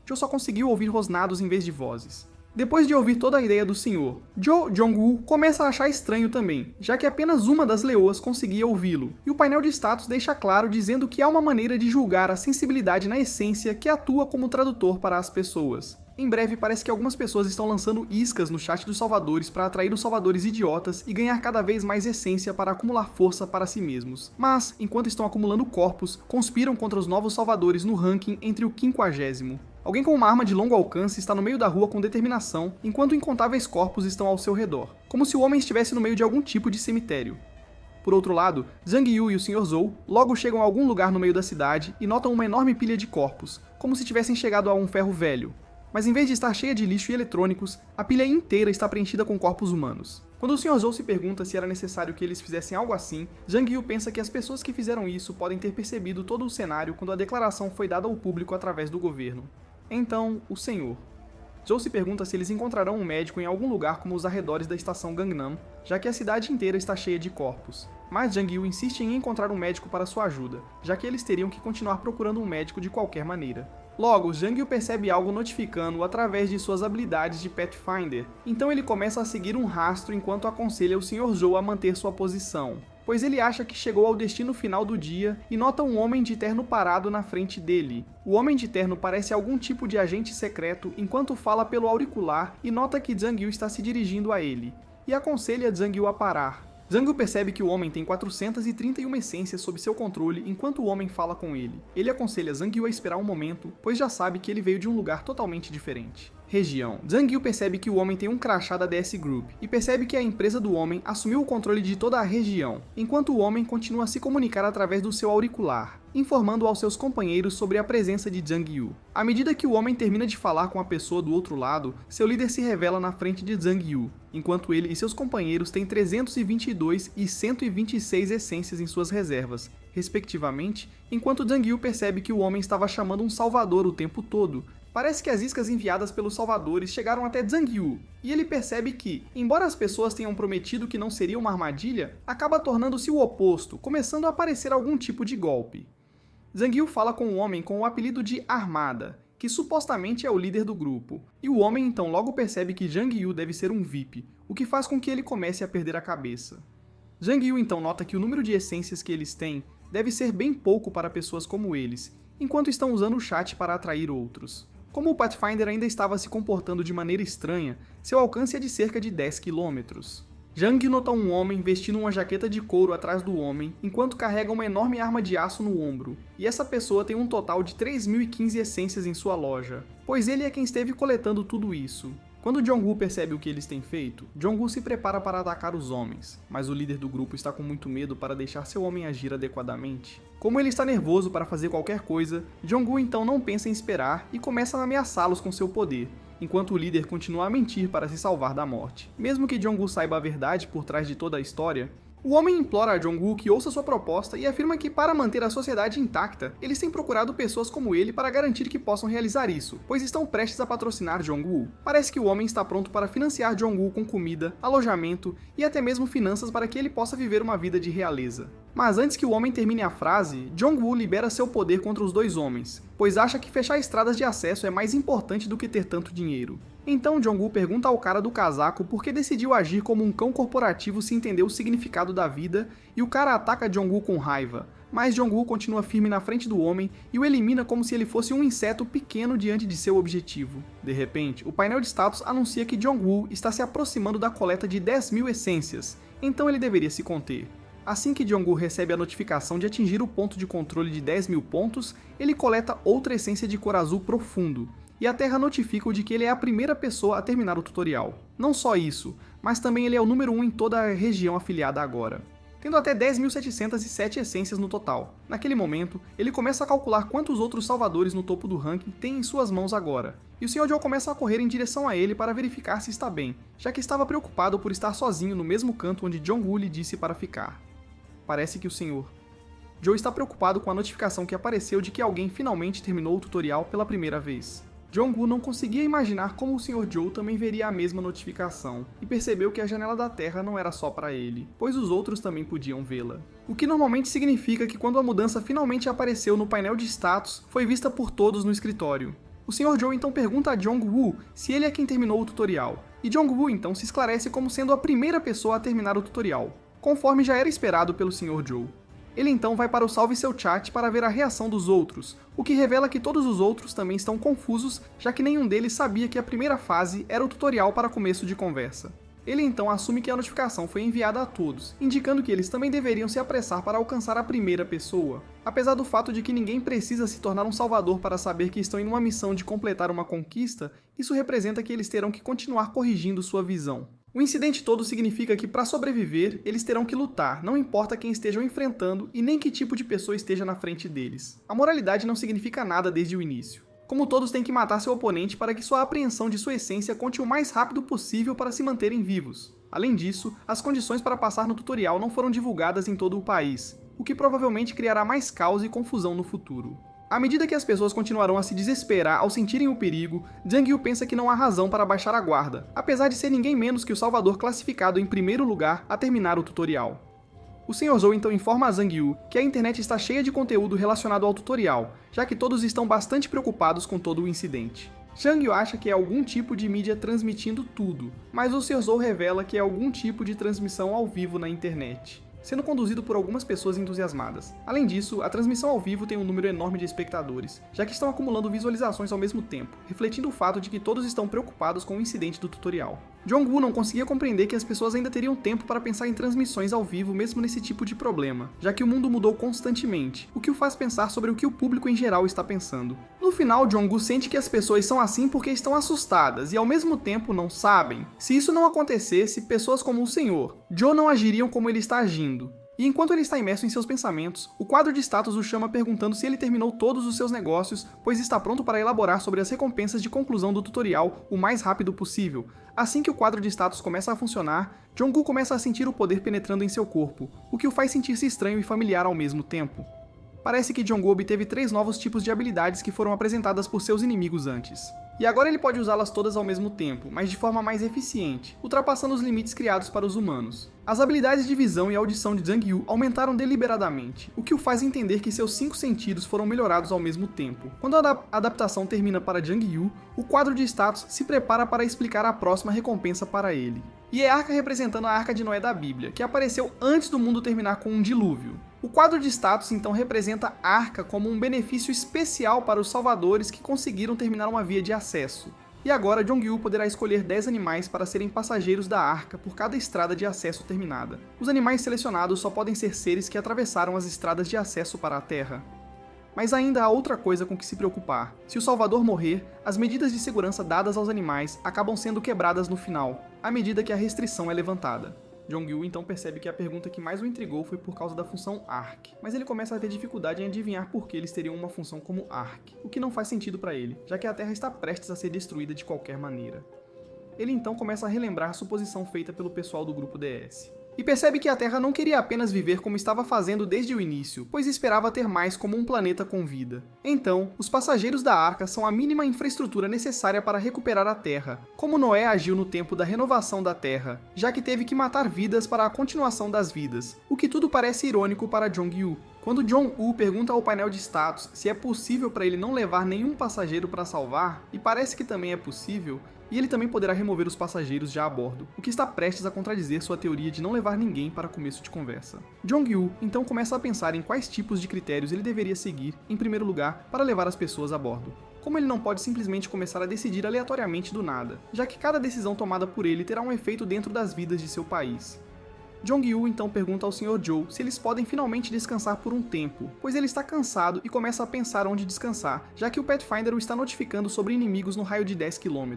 Joe só conseguiu ouvir rosnados em vez de vozes. Depois de ouvir toda a ideia do senhor, Jong-woo começa a achar estranho também, já que apenas uma das leoas conseguia ouvi-lo, e o painel de status deixa claro dizendo que há uma maneira de julgar a sensibilidade na essência que atua como tradutor para as pessoas. Em breve parece que algumas pessoas estão lançando iscas no chat dos salvadores para atrair os salvadores idiotas e ganhar cada vez mais essência para acumular força para si mesmos. Mas, enquanto estão acumulando corpos, conspiram contra os novos salvadores no ranking entre o 50º. Alguém com uma arma de longo alcance está no meio da rua com determinação, enquanto incontáveis corpos estão ao seu redor, como se o homem estivesse no meio de algum tipo de cemitério. Por outro lado, Jang-Yu e o Sr. Zhou logo chegam a algum lugar no meio da cidade e notam uma enorme pilha de corpos, como se tivessem chegado a um ferro velho. Mas em vez de estar cheia de lixo e eletrônicos, a pilha inteira está preenchida com corpos humanos. Quando o Sr. Zhou se pergunta se era necessário que eles fizessem algo assim, Jang-Yu pensa que as pessoas que fizeram isso podem ter percebido todo o cenário quando a declaração foi dada ao público através do governo. Então, o Senhor. Zhou se pergunta se eles encontrarão um médico em algum lugar como os arredores da estação Gangnam, já que a cidade inteira está cheia de corpos. Mas Jang-Yu insiste em encontrar um médico para sua ajuda, já que eles teriam que continuar procurando um médico de qualquer maneira. Logo, Jang-Yu percebe algo notificando-o através de suas habilidades de Pathfinder, então ele começa a seguir um rastro enquanto aconselha o Sr. Zhou a manter sua posição, pois ele acha que chegou ao destino final do dia e nota um homem de terno parado na frente dele. O homem de terno parece algum tipo de agente secreto enquanto fala pelo auricular e nota que Jang-Yu está se dirigindo a ele, e aconselha Jang-Yu a parar. Jang-Yu percebe que o homem tem 431 essências sob seu controle enquanto o homem fala com ele. Ele aconselha Jang-Yu a esperar um momento, pois já sabe que ele veio de um lugar totalmente diferente. Região. Jang-Yu percebe que o homem tem um crachá da DS Group, e percebe que a empresa do homem assumiu o controle de toda a região, enquanto o homem continua a se comunicar através do seu auricular, informando aos seus companheiros sobre a presença de Jang-Yu. À medida que o homem termina de falar com a pessoa do outro lado, seu líder se revela na frente de Jang-Yu, enquanto ele e seus companheiros têm 322 e 126 essências em suas reservas, respectivamente, enquanto Jang-Yu percebe que o homem estava chamando um salvador o tempo todo. Parece que as iscas enviadas pelos salvadores chegaram até Jang-Yu, e ele percebe que, embora as pessoas tenham prometido que não seria uma armadilha, acaba tornando-se o oposto, começando a aparecer algum tipo de golpe. Jang-Yu fala com um homem com o apelido de Armada, que supostamente é o líder do grupo, e o homem então logo percebe que Jang-Yu deve ser um VIP, o que faz com que ele comece a perder a cabeça. Jang-Yu então nota que o número de essências que eles têm deve ser bem pouco para pessoas como eles, enquanto estão usando o chat para atrair outros. Como o Pathfinder ainda estava se comportando de maneira estranha, seu alcance é de cerca de 10 km. Jang nota um homem vestindo uma jaqueta de couro atrás do homem, enquanto carrega uma enorme arma de aço no ombro, e essa pessoa tem um total de 3.015 essências em sua loja, pois ele é quem esteve coletando tudo isso. Quando Jong-woo percebe o que eles têm feito, Jong-woo se prepara para atacar os homens, mas o líder do grupo está com muito medo para deixar seu homem agir adequadamente. Como ele está nervoso para fazer qualquer coisa, Jong-woo então não pensa em esperar e começa a ameaçá-los com seu poder, enquanto o líder continua a mentir para se salvar da morte. Mesmo que Jong-woo saiba a verdade por trás de toda a história, o homem implora a Jong-woo que ouça sua proposta e afirma que para manter a sociedade intacta, eles têm procurado pessoas como ele para garantir que possam realizar isso, pois estão prestes a patrocinar Jong-woo. Parece que o homem está pronto para financiar Jong-woo com comida, alojamento e até mesmo finanças para que ele possa viver uma vida de realeza. Mas antes que o homem termine a frase, Jong-woo libera seu poder contra os dois homens, pois acha que fechar estradas de acesso é mais importante do que ter tanto dinheiro. Então Jong-woo pergunta ao cara do casaco por que decidiu agir como um cão corporativo se entender o significado da vida, e o cara ataca Jong-woo com raiva, mas Jong-woo continua firme na frente do homem e o elimina como se ele fosse um inseto pequeno diante de seu objetivo. De repente, o painel de status anuncia que Jong-woo está se aproximando da coleta de 10.000 essências, então ele deveria se conter. Assim que Jong-woo recebe a notificação de atingir o ponto de controle de 10.000 pontos, ele coleta outra essência de cor azul profundo, e a Terra notifica-o de que ele é a primeira pessoa a terminar o tutorial. Não só isso, mas também ele é o número 1 em toda a região afiliada agora, tendo até 10.707 essências no total. Naquele momento, ele começa a calcular quantos outros salvadores no topo do ranking tem em suas mãos agora, e o Sr. Joe começa a correr em direção a ele para verificar se está bem, já que estava preocupado por estar sozinho no mesmo canto onde Jong-woo lhe disse para ficar. Parece que o Sr. Joe está preocupado com a notificação que apareceu de que alguém finalmente terminou o tutorial pela primeira vez. Jong-woo não conseguia imaginar como o Sr. Joe também veria a mesma notificação, e percebeu que a janela da Terra não era só para ele, pois os outros também podiam vê-la. O que normalmente significa que quando a mudança finalmente apareceu no painel de status, foi vista por todos no escritório. O Sr. Joe então pergunta a Jong-woo se ele é quem terminou o tutorial, e Jong-woo então se esclarece como sendo a primeira pessoa a terminar o tutorial, conforme já era esperado pelo Sr. Joe. Ele então vai para o Salve Seu Chat para ver a reação dos outros, o que revela que todos os outros também estão confusos, já que nenhum deles sabia que a primeira fase era o tutorial para começo de conversa. Ele então assume que a notificação foi enviada a todos, indicando que eles também deveriam se apressar para alcançar a primeira pessoa. Apesar do fato de que ninguém precisa se tornar um salvador para saber que estão em uma missão de completar uma conquista, isso representa que eles terão que continuar corrigindo sua visão. O incidente todo significa que, para sobreviver, eles terão que lutar, não importa quem estejam enfrentando e nem que tipo de pessoa esteja na frente deles. A moralidade não significa nada desde o início. Como todos têm que matar seu oponente para que sua apreensão de sua essência conte o mais rápido possível para se manterem vivos. Além disso, as condições para passar no tutorial não foram divulgadas em todo o país, o que provavelmente criará mais caos e confusão no futuro. À medida que as pessoas continuarão a se desesperar ao sentirem o perigo, Jang-woo pensa que não há razão para baixar a guarda, apesar de ser ninguém menos que o salvador classificado em primeiro lugar a terminar o tutorial. O Sr. Zou então informa a Jang-woo que a internet está cheia de conteúdo relacionado ao tutorial, já que todos estão bastante preocupados com todo o incidente. Jang-woo acha que é algum tipo de mídia transmitindo tudo, mas o Sr. Zou revela que é algum tipo de transmissão ao vivo na internet, sendo conduzido por algumas pessoas entusiasmadas. Além disso, a transmissão ao vivo tem um número enorme de espectadores, já que estão acumulando visualizações ao mesmo tempo, refletindo o fato de que todos estão preocupados com o incidente do tutorial. Jong-woo não conseguia compreender que as pessoas ainda teriam tempo para pensar em transmissões ao vivo mesmo nesse tipo de problema, já que o mundo mudou constantemente, o que o faz pensar sobre o que o público em geral está pensando. No final, Jong-woo sente que as pessoas são assim porque estão assustadas e ao mesmo tempo não sabem. Se isso não acontecesse, pessoas como o Senhor Joe não agiriam como ele está agindo. E enquanto ele está imerso em seus pensamentos, o quadro de status o chama perguntando se ele terminou todos os seus negócios, pois está pronto para elaborar sobre as recompensas de conclusão do tutorial o mais rápido possível. Assim que o quadro de status começa a funcionar, Jong-woo começa a sentir o poder penetrando em seu corpo, o que o faz sentir-se estranho e familiar ao mesmo tempo. Parece que Jong-woo obteve 3 novos tipos de habilidades que foram apresentadas por seus inimigos antes. E agora ele pode usá-las todas ao mesmo tempo, mas de forma mais eficiente, ultrapassando os limites criados para os humanos. As habilidades de visão e audição de Jang-woo aumentaram deliberadamente, o que o faz entender que seus 5 sentidos foram melhorados ao mesmo tempo. Quando a adaptação termina para Jang-woo, o quadro de status se prepara para explicar a próxima recompensa para ele. E é a arca representando a Arca de Noé da Bíblia, que apareceu antes do mundo terminar com um dilúvio. O quadro de status então representa a arca como um benefício especial para os salvadores que conseguiram terminar uma via de acesso. E agora Jong-woo poderá escolher 10 animais para serem passageiros da arca por cada estrada de acesso terminada. Os animais selecionados só podem ser seres que atravessaram as estradas de acesso para a Terra. Mas ainda há outra coisa com que se preocupar. Se o salvador morrer, as medidas de segurança dadas aos animais acabam sendo quebradas no final, à medida que a restrição é levantada. Jong-woo então percebe que a pergunta que mais o intrigou foi por causa da função ARC, mas ele começa a ter dificuldade em adivinhar por que eles teriam uma função como ARC, o que não faz sentido para ele, já que a Terra está prestes a ser destruída de qualquer maneira. Ele então começa a relembrar a suposição feita pelo pessoal do grupo DS. E percebe que a Terra não queria apenas viver como estava fazendo desde o início, pois esperava ter mais como um planeta com vida. Então, os passageiros da Arca são a mínima infraestrutura necessária para recuperar a Terra, como Noé agiu no tempo da renovação da Terra, já que teve que matar vidas para a continuação das vidas, o que tudo parece irônico para Jong-woo. Quando Jong-woo pergunta ao painel de status se é possível para ele não levar nenhum passageiro para salvar, e parece que também é possível, e ele também poderá remover os passageiros já a bordo, o que está prestes a contradizer sua teoria de não levar ninguém para começo de conversa. Jong-woo então começa a pensar em quais tipos de critérios ele deveria seguir, em primeiro lugar, para levar as pessoas a bordo. Como ele não pode simplesmente começar a decidir aleatoriamente do nada, já que cada decisão tomada por ele terá um efeito dentro das vidas de seu país. Jong-Woo então pergunta ao Sr. Joe se eles podem finalmente descansar por um tempo, pois ele está cansado e começa a pensar onde descansar, já que o Pathfinder o está notificando sobre inimigos no raio de 10 km.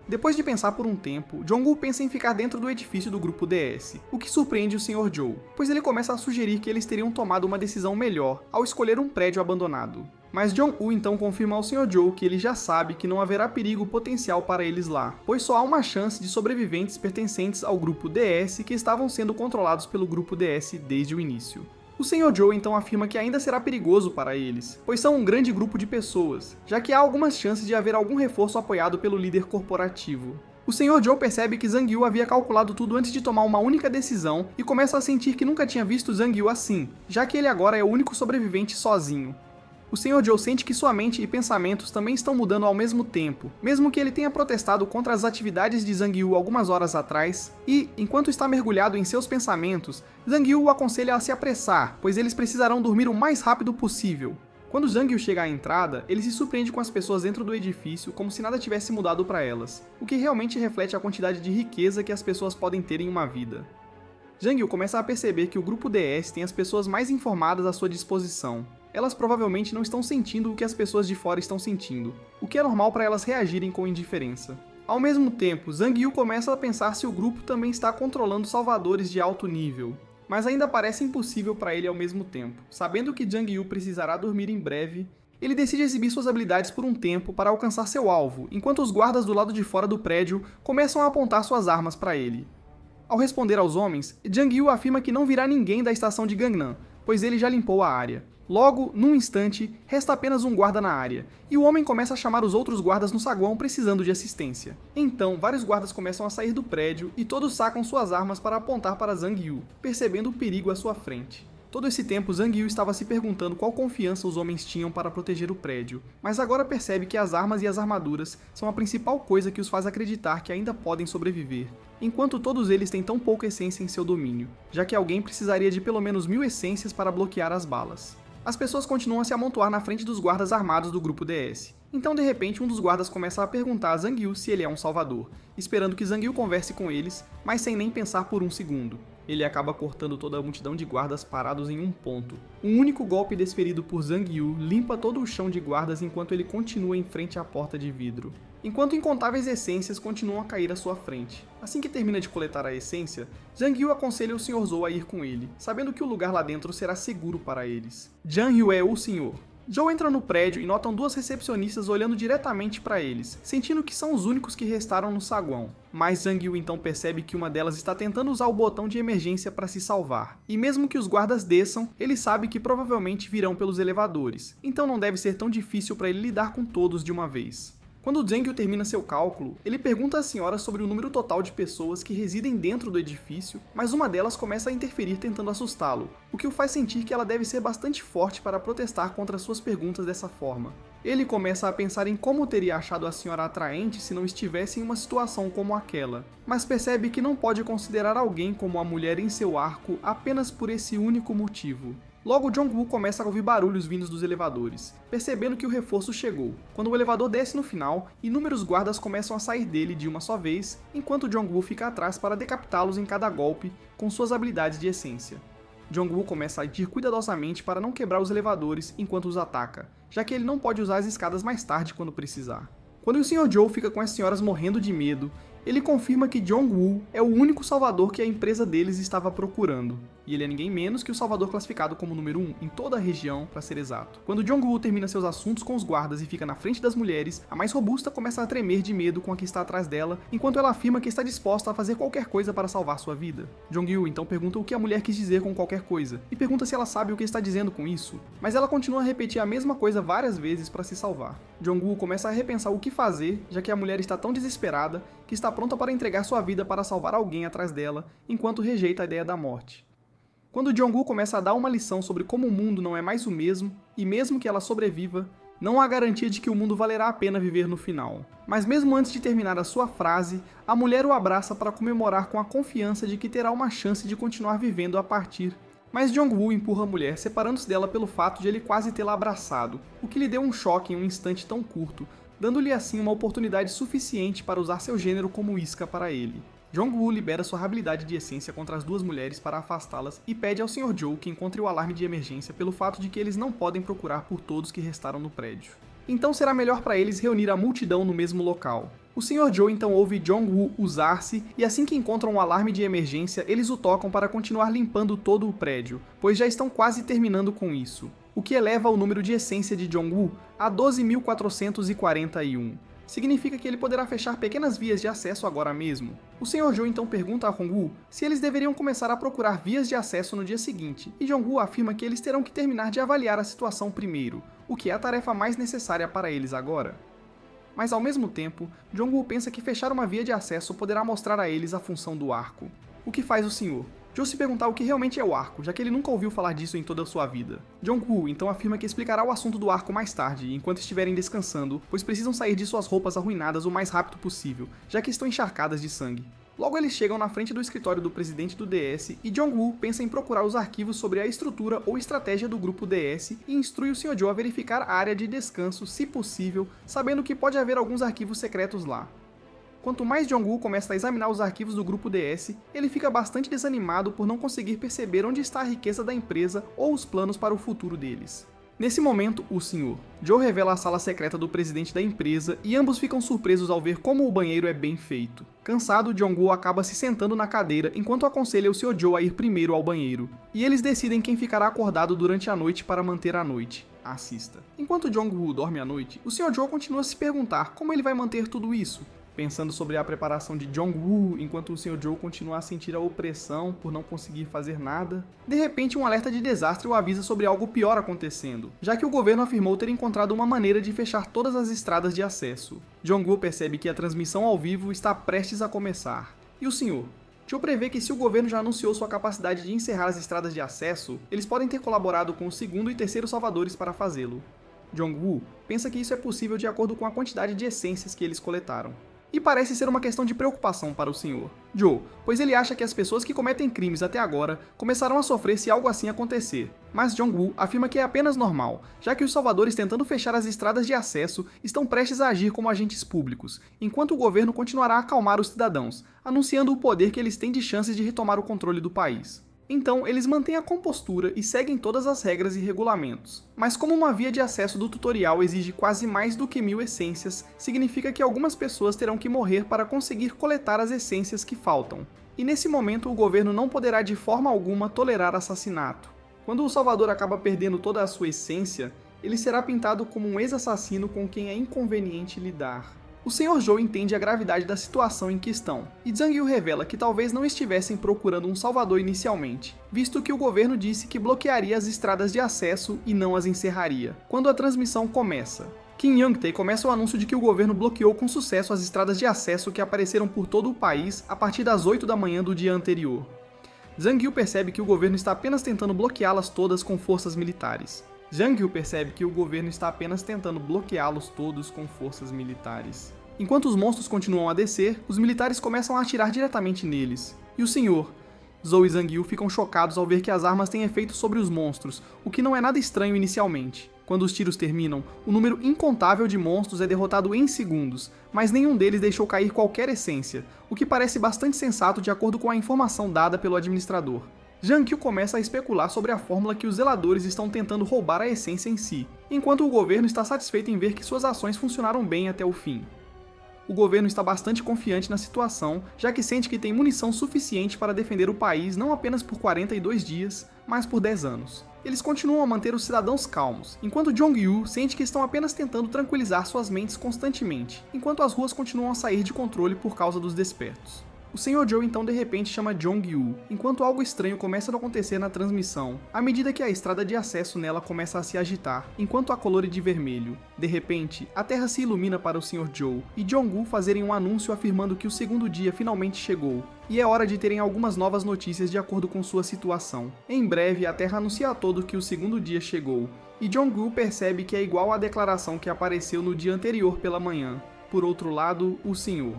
Depois de pensar por um tempo, Jong-Woo pensa em ficar dentro do edifício do grupo DS, o que surpreende o Sr. Joe, pois ele começa a sugerir que eles teriam tomado uma decisão melhor ao escolher um prédio abandonado. Mas Jong-Woo então confirma ao Sr. Joe que ele já sabe que não haverá perigo potencial para eles lá, pois só há uma chance de sobreviventes pertencentes ao grupo DS que estavam sendo controlados pelo grupo DS desde o início. O Sr. Joe então afirma que ainda será perigoso para eles, pois são um grande grupo de pessoas, já que há algumas chances de haver algum reforço apoiado pelo líder corporativo. O Sr. Joe percebe que Zhang-Yu havia calculado tudo antes de tomar uma única decisão e começa a sentir que nunca tinha visto Zhang-Yu assim, já que ele agora é o único sobrevivente sozinho. O Sr. Joe sente que sua mente e pensamentos também estão mudando ao mesmo tempo, mesmo que ele tenha protestado contra as atividades de Zhang-Yu algumas horas atrás, e, enquanto está mergulhado em seus pensamentos, Zhang-Yu o aconselha a se apressar, pois eles precisarão dormir o mais rápido possível. Quando Zhang-Yu chega à entrada, ele se surpreende com as pessoas dentro do edifício como se nada tivesse mudado para elas, o que realmente reflete a quantidade de riqueza que as pessoas podem ter em uma vida. Zhang-Yu começa a perceber que o grupo DS tem as pessoas mais informadas à sua disposição. Elas provavelmente não estão sentindo o que as pessoas de fora estão sentindo, o que é normal para elas reagirem com indiferença. Ao mesmo tempo, Zhang-Yu começa a pensar se o grupo também está controlando salvadores de alto nível, mas ainda parece impossível para ele ao mesmo tempo. Sabendo que Zhang-Yu precisará dormir em breve, ele decide exibir suas habilidades por um tempo para alcançar seu alvo, enquanto os guardas do lado de fora do prédio começam a apontar suas armas para ele. Ao responder aos homens, Zhang-Yu afirma que não virá ninguém da estação de Gangnam, pois ele já limpou a área. Logo, num instante, resta apenas um guarda na área, e o homem começa a chamar os outros guardas no saguão precisando de assistência. Então, vários guardas começam a sair do prédio e todos sacam suas armas para apontar para Zhang-Yu, percebendo o perigo à sua frente. Todo esse tempo, Zhang-Yu estava se perguntando qual confiança os homens tinham para proteger o prédio, mas agora percebe que as armas e as armaduras são a principal coisa que os faz acreditar que ainda podem sobreviver, enquanto todos eles têm tão pouca essência em seu domínio, já que alguém precisaria de pelo menos 1000 essências para bloquear as balas. As pessoas continuam a se amontoar na frente dos guardas armados do grupo DS. Então, de repente, um dos guardas começa a perguntar a Zhang-Yu se ele é um salvador, esperando que Zhang-Yu converse com eles, mas sem nem pensar por um segundo. Ele acaba cortando toda a multidão de guardas parados em um ponto. Um único golpe desferido por Zhang-Yu limpa todo o chão de guardas enquanto ele continua em frente à porta de vidro, enquanto incontáveis essências continuam a cair à sua frente. Assim que termina de coletar a essência, Zhang-Yu aconselha o Sr. Zhou a ir com ele, sabendo que o lugar lá dentro será seguro para eles. Jiang é o senhor. Zhou entra no prédio e notam duas recepcionistas olhando diretamente para eles, sentindo que são os únicos que restaram no saguão. Mas Zhang-Yu então percebe que uma delas está tentando usar o botão de emergência para se salvar. E mesmo que os guardas desçam, ele sabe que provavelmente virão pelos elevadores, então não deve ser tão difícil para ele lidar com todos de uma vez. Quando Zhang-Yu termina seu cálculo, ele pergunta à senhora sobre o número total de pessoas que residem dentro do edifício, mas uma delas começa a interferir tentando assustá-lo, o que o faz sentir que ela deve ser bastante forte para protestar contra suas perguntas dessa forma. Ele começa a pensar em como teria achado a senhora atraente se não estivesse em uma situação como aquela, mas percebe que não pode considerar alguém como a mulher em seu arco apenas por esse único motivo. Logo, Jong-Woo começa a ouvir barulhos vindos dos elevadores, percebendo que o reforço chegou. Quando o elevador desce no final, inúmeros guardas começam a sair dele de uma só vez, enquanto Jong-Woo fica atrás para decapitá-los em cada golpe com suas habilidades de essência. Jong-Woo começa a agir cuidadosamente para não quebrar os elevadores enquanto os ataca, já que ele não pode usar as escadas mais tarde quando precisar. Quando o Sr. Joe fica com as senhoras morrendo de medo, ele confirma que Jong-Woo é o único salvador que a empresa deles estava procurando, e ele é ninguém menos que o salvador classificado como número 1 em toda a região, para ser exato. Quando Jong-Woo termina seus assuntos com os guardas e fica na frente das mulheres, a mais robusta começa a tremer de medo com a que está atrás dela, enquanto ela afirma que está disposta a fazer qualquer coisa para salvar sua vida. Jong-Woo então pergunta o que a mulher quis dizer com qualquer coisa, e pergunta se ela sabe o que está dizendo com isso, mas ela continua a repetir a mesma coisa várias vezes para se salvar. Jong-Woo começa a repensar o que fazer, já que a mulher está tão desesperada que está pronta para entregar sua vida para salvar alguém atrás dela, enquanto rejeita a ideia da morte. Quando Jong-Woo começa a dar uma lição sobre como o mundo não é mais o mesmo, e mesmo que ela sobreviva, não há garantia de que o mundo valerá a pena viver no final. Mas mesmo antes de terminar a sua frase, a mulher o abraça para comemorar com a confiança de que terá uma chance de continuar vivendo a partir. Mas Jong-Woo empurra a mulher, separando-se dela pelo fato de ele quase tê-la abraçado, o que lhe deu um choque em um instante tão curto, dando-lhe assim uma oportunidade suficiente para usar seu gênero como isca para ele. Jong-woo libera sua habilidade de essência contra as duas mulheres para afastá-las e pede ao Sr. Joe que encontre o alarme de emergência pelo fato de que eles não podem procurar por todos que restaram no prédio. Então será melhor para eles reunir a multidão no mesmo local. O Sr. Joe então ouve Jong-woo usar-se e assim que encontram um alarme de emergência, eles o tocam para continuar limpando todo o prédio, pois já estão quase terminando com isso, o que eleva o número de essência de Jong-woo a 12.441. Significa que ele poderá fechar pequenas vias de acesso agora mesmo. O Sr. Joe então pergunta a Hong-woo se eles deveriam começar a procurar vias de acesso no dia seguinte, e Jong-woo afirma que eles terão que terminar de avaliar a situação primeiro, o que é a tarefa mais necessária para eles agora. Mas ao mesmo tempo, Jong-woo pensa que fechar uma via de acesso poderá mostrar a eles a função do arco. O que faz o Sr. Joe se perguntar o que realmente é o arco, já que ele nunca ouviu falar disso em toda a sua vida. Jong-woo então afirma que explicará o assunto do arco mais tarde, enquanto estiverem descansando, pois precisam sair de suas roupas arruinadas o mais rápido possível, já que estão encharcadas de sangue. Logo eles chegam na frente do escritório do presidente do DS e Jong-woo pensa em procurar os arquivos sobre a estrutura ou estratégia do grupo DS e instrui o Sr. Joe a verificar a área de descanso, se possível, sabendo que pode haver alguns arquivos secretos lá. Quanto mais Jong-woo começa a examinar os arquivos do grupo DS, ele fica bastante desanimado por não conseguir perceber onde está a riqueza da empresa ou os planos para o futuro deles. Nesse momento, o Sr. Joe revela a sala secreta do presidente da empresa e ambos ficam surpresos ao ver como o banheiro é bem feito. Cansado, Jong-woo acaba se sentando na cadeira enquanto aconselha o Sr. Joe a ir primeiro ao banheiro, e eles decidem quem ficará acordado durante a noite para manter a noite. Assista. Enquanto Jong-woo dorme à noite, o Sr. Joe continua a se perguntar como ele vai manter tudo isso, pensando sobre a preparação de Jong-woo, enquanto o Sr. Joe continua a sentir a opressão por não conseguir fazer nada. De repente, um alerta de desastre o avisa sobre algo pior acontecendo, já que o governo afirmou ter encontrado uma maneira de fechar todas as estradas de acesso. Jong-woo percebe que a transmissão ao vivo está prestes a começar. E o Sr. Joe prevê que se o governo já anunciou sua capacidade de encerrar as estradas de acesso, eles podem ter colaborado com o segundo e terceiro salvadores para fazê-lo. Jong-woo pensa que isso é possível de acordo com a quantidade de essências que eles coletaram. E parece ser uma questão de preocupação para o Sr. Joe, pois ele acha que as pessoas que cometem crimes até agora começarão a sofrer se algo assim acontecer. Mas Jong-woo afirma que é apenas normal, já que os salvadores tentando fechar as estradas de acesso estão prestes a agir como agentes públicos, enquanto o governo continuará a acalmar os cidadãos, anunciando o poder que eles têm de chances de retomar o controle do país. Então, eles mantêm a compostura e seguem todas as regras e regulamentos. Mas como uma via de acesso do tutorial exige quase mais do que 1000 essências, significa que algumas pessoas terão que morrer para conseguir coletar as essências que faltam. E nesse momento o governo não poderá de forma alguma tolerar assassinato. Quando o Salvador acaba perdendo toda a sua essência, ele será pintado como um ex-assassino com quem é inconveniente lidar. O Sr. Joe entende a gravidade da situação em questão, e Jang-woo revela que talvez não estivessem procurando um salvador inicialmente, visto que o governo disse que bloquearia as estradas de acesso e não as encerraria, quando a transmissão começa. Kim Young-tae começa o anúncio de que o governo bloqueou com sucesso as estradas de acesso que apareceram por todo o país a partir das 8 da manhã do dia anterior. Jang-woo percebe que o governo está apenas tentando bloqueá-las todas com forças militares. Jang-woo percebe que o governo está apenas tentando bloqueá-los todos com forças militares. Enquanto os monstros continuam a descer, os militares começam a atirar diretamente neles. E o Sr. Zoe e Jang-woo ficam chocados ao ver que as armas têm efeito sobre os monstros, o que não é nada estranho inicialmente. Quando os tiros terminam, um número incontável de monstros é derrotado em segundos, mas nenhum deles deixou cair qualquer essência, o que parece bastante sensato de acordo com a informação dada pelo administrador. Jang-woo começa a especular sobre a fórmula que os zeladores estam tentando roubar a essência em si, enquanto o governo está satisfeito em ver que suas ações funcionaram bem até o fim. O governo está bastante confiante na situação, já que sente que tem munição suficiente para defender o país não apenas por 42 dias, mas por 10 anos. Eles continuam a manter os cidadãos calmos, enquanto Jong-woo sente que estão apenas tentando tranquilizar suas mentes constantemente, enquanto as ruas continuam a sair de controle por causa dos despertos. O Sr. Joe então de repente chama Jong-woo, enquanto algo estranho começa a acontecer na transmissão, à medida que a estrada de acesso nela começa a se agitar, enquanto a colore de vermelho. De repente, a terra se ilumina para o Sr. Joe e Jong-woo fazerem um anúncio afirmando que o segundo dia finalmente chegou, e é hora de terem algumas novas notícias de acordo com sua situação. Em breve, a terra anuncia a todos que o segundo dia chegou, e Jong-woo percebe que é igual à declaração que apareceu no dia anterior pela manhã. Por outro lado, o Sr.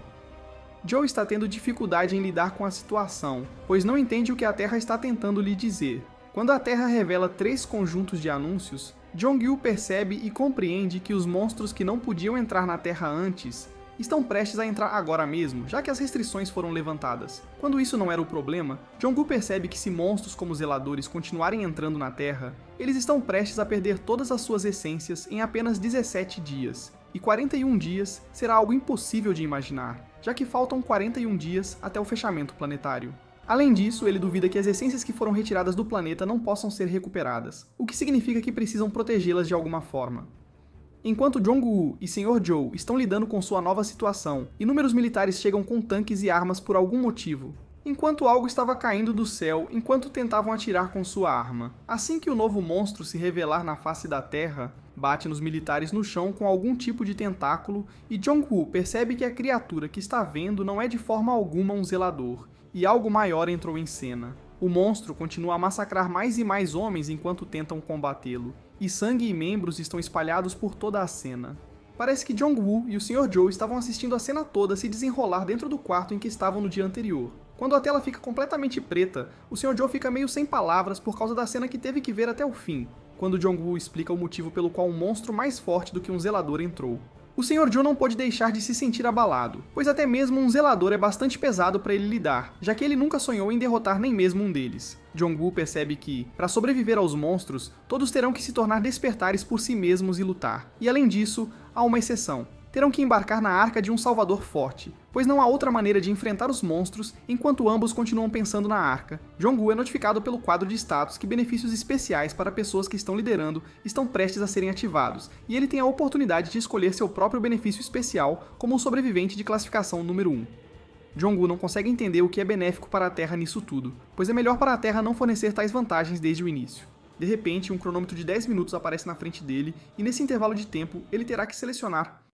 Joe está tendo dificuldade em lidar com a situação, pois não entende o que a Terra está tentando lhe dizer. Quando a Terra revela 3 conjuntos de anúncios, Jong-woo percebe e compreende que os monstros que não podiam entrar na Terra antes estão prestes a entrar agora mesmo, já que as restrições foram levantadas. Quando isso não era o problema, Jong-Woo percebe que se monstros como zeladores continuarem entrando na Terra, eles estão prestes a perder todas as suas essências em apenas 17 dias. E 41 dias será algo impossível de imaginar, já que faltam 41 dias até o fechamento planetário. Além disso, ele duvida que as essências que foram retiradas do planeta não possam ser recuperadas, o que significa que precisam protegê-las de alguma forma. Enquanto Jong-Woo e Sr. Joe estão lidando com sua nova situação, inúmeros militares chegam com tanques e armas por algum motivo, enquanto algo estava caindo do céu enquanto tentavam atirar com sua arma. Assim que o novo monstro se revelar na face da Terra, bate nos militares no chão com algum tipo de tentáculo e Jong-Woo percebe que a criatura que está vendo não é de forma alguma um zelador, e algo maior entrou em cena. O monstro continua a massacrar mais e mais homens enquanto tentam combatê-lo, e sangue e membros estão espalhados por toda a cena. Parece que Jong-Woo e o Sr. Joe estavam assistindo a cena toda se desenrolar dentro do quarto em que estavam no dia anterior. Quando a tela fica completamente preta, o Sr. Joe fica meio sem palavras por causa da cena que teve que ver até o fim, quando Jong-Woo explica o motivo pelo qual um monstro mais forte do que um zelador entrou. O Sr. Joe não pode deixar de se sentir abalado, pois até mesmo um zelador é bastante pesado para ele lidar, já que ele nunca sonhou em derrotar nem mesmo um deles. Jong-Woo percebe que, para sobreviver aos monstros, todos terão que se tornar despertares por si mesmos e lutar. E além disso, há uma exceção. Terão que embarcar na arca de um salvador forte, pois não há outra maneira de enfrentar os monstros enquanto ambos continuam pensando na arca. Jong-Woo é notificado pelo quadro de status que benefícios especiais para pessoas que estão liderando estão prestes a serem ativados, e ele tem a oportunidade de escolher seu próprio benefício especial como um sobrevivente de classificação número 1. Jong-Woo não consegue entender o que é benéfico para a Terra nisso tudo, pois é melhor para a Terra não fornecer tais vantagens desde o início. De repente, um cronômetro de 10 minutos aparece na frente dele, e nesse intervalo de tempo, ele terá que selecionar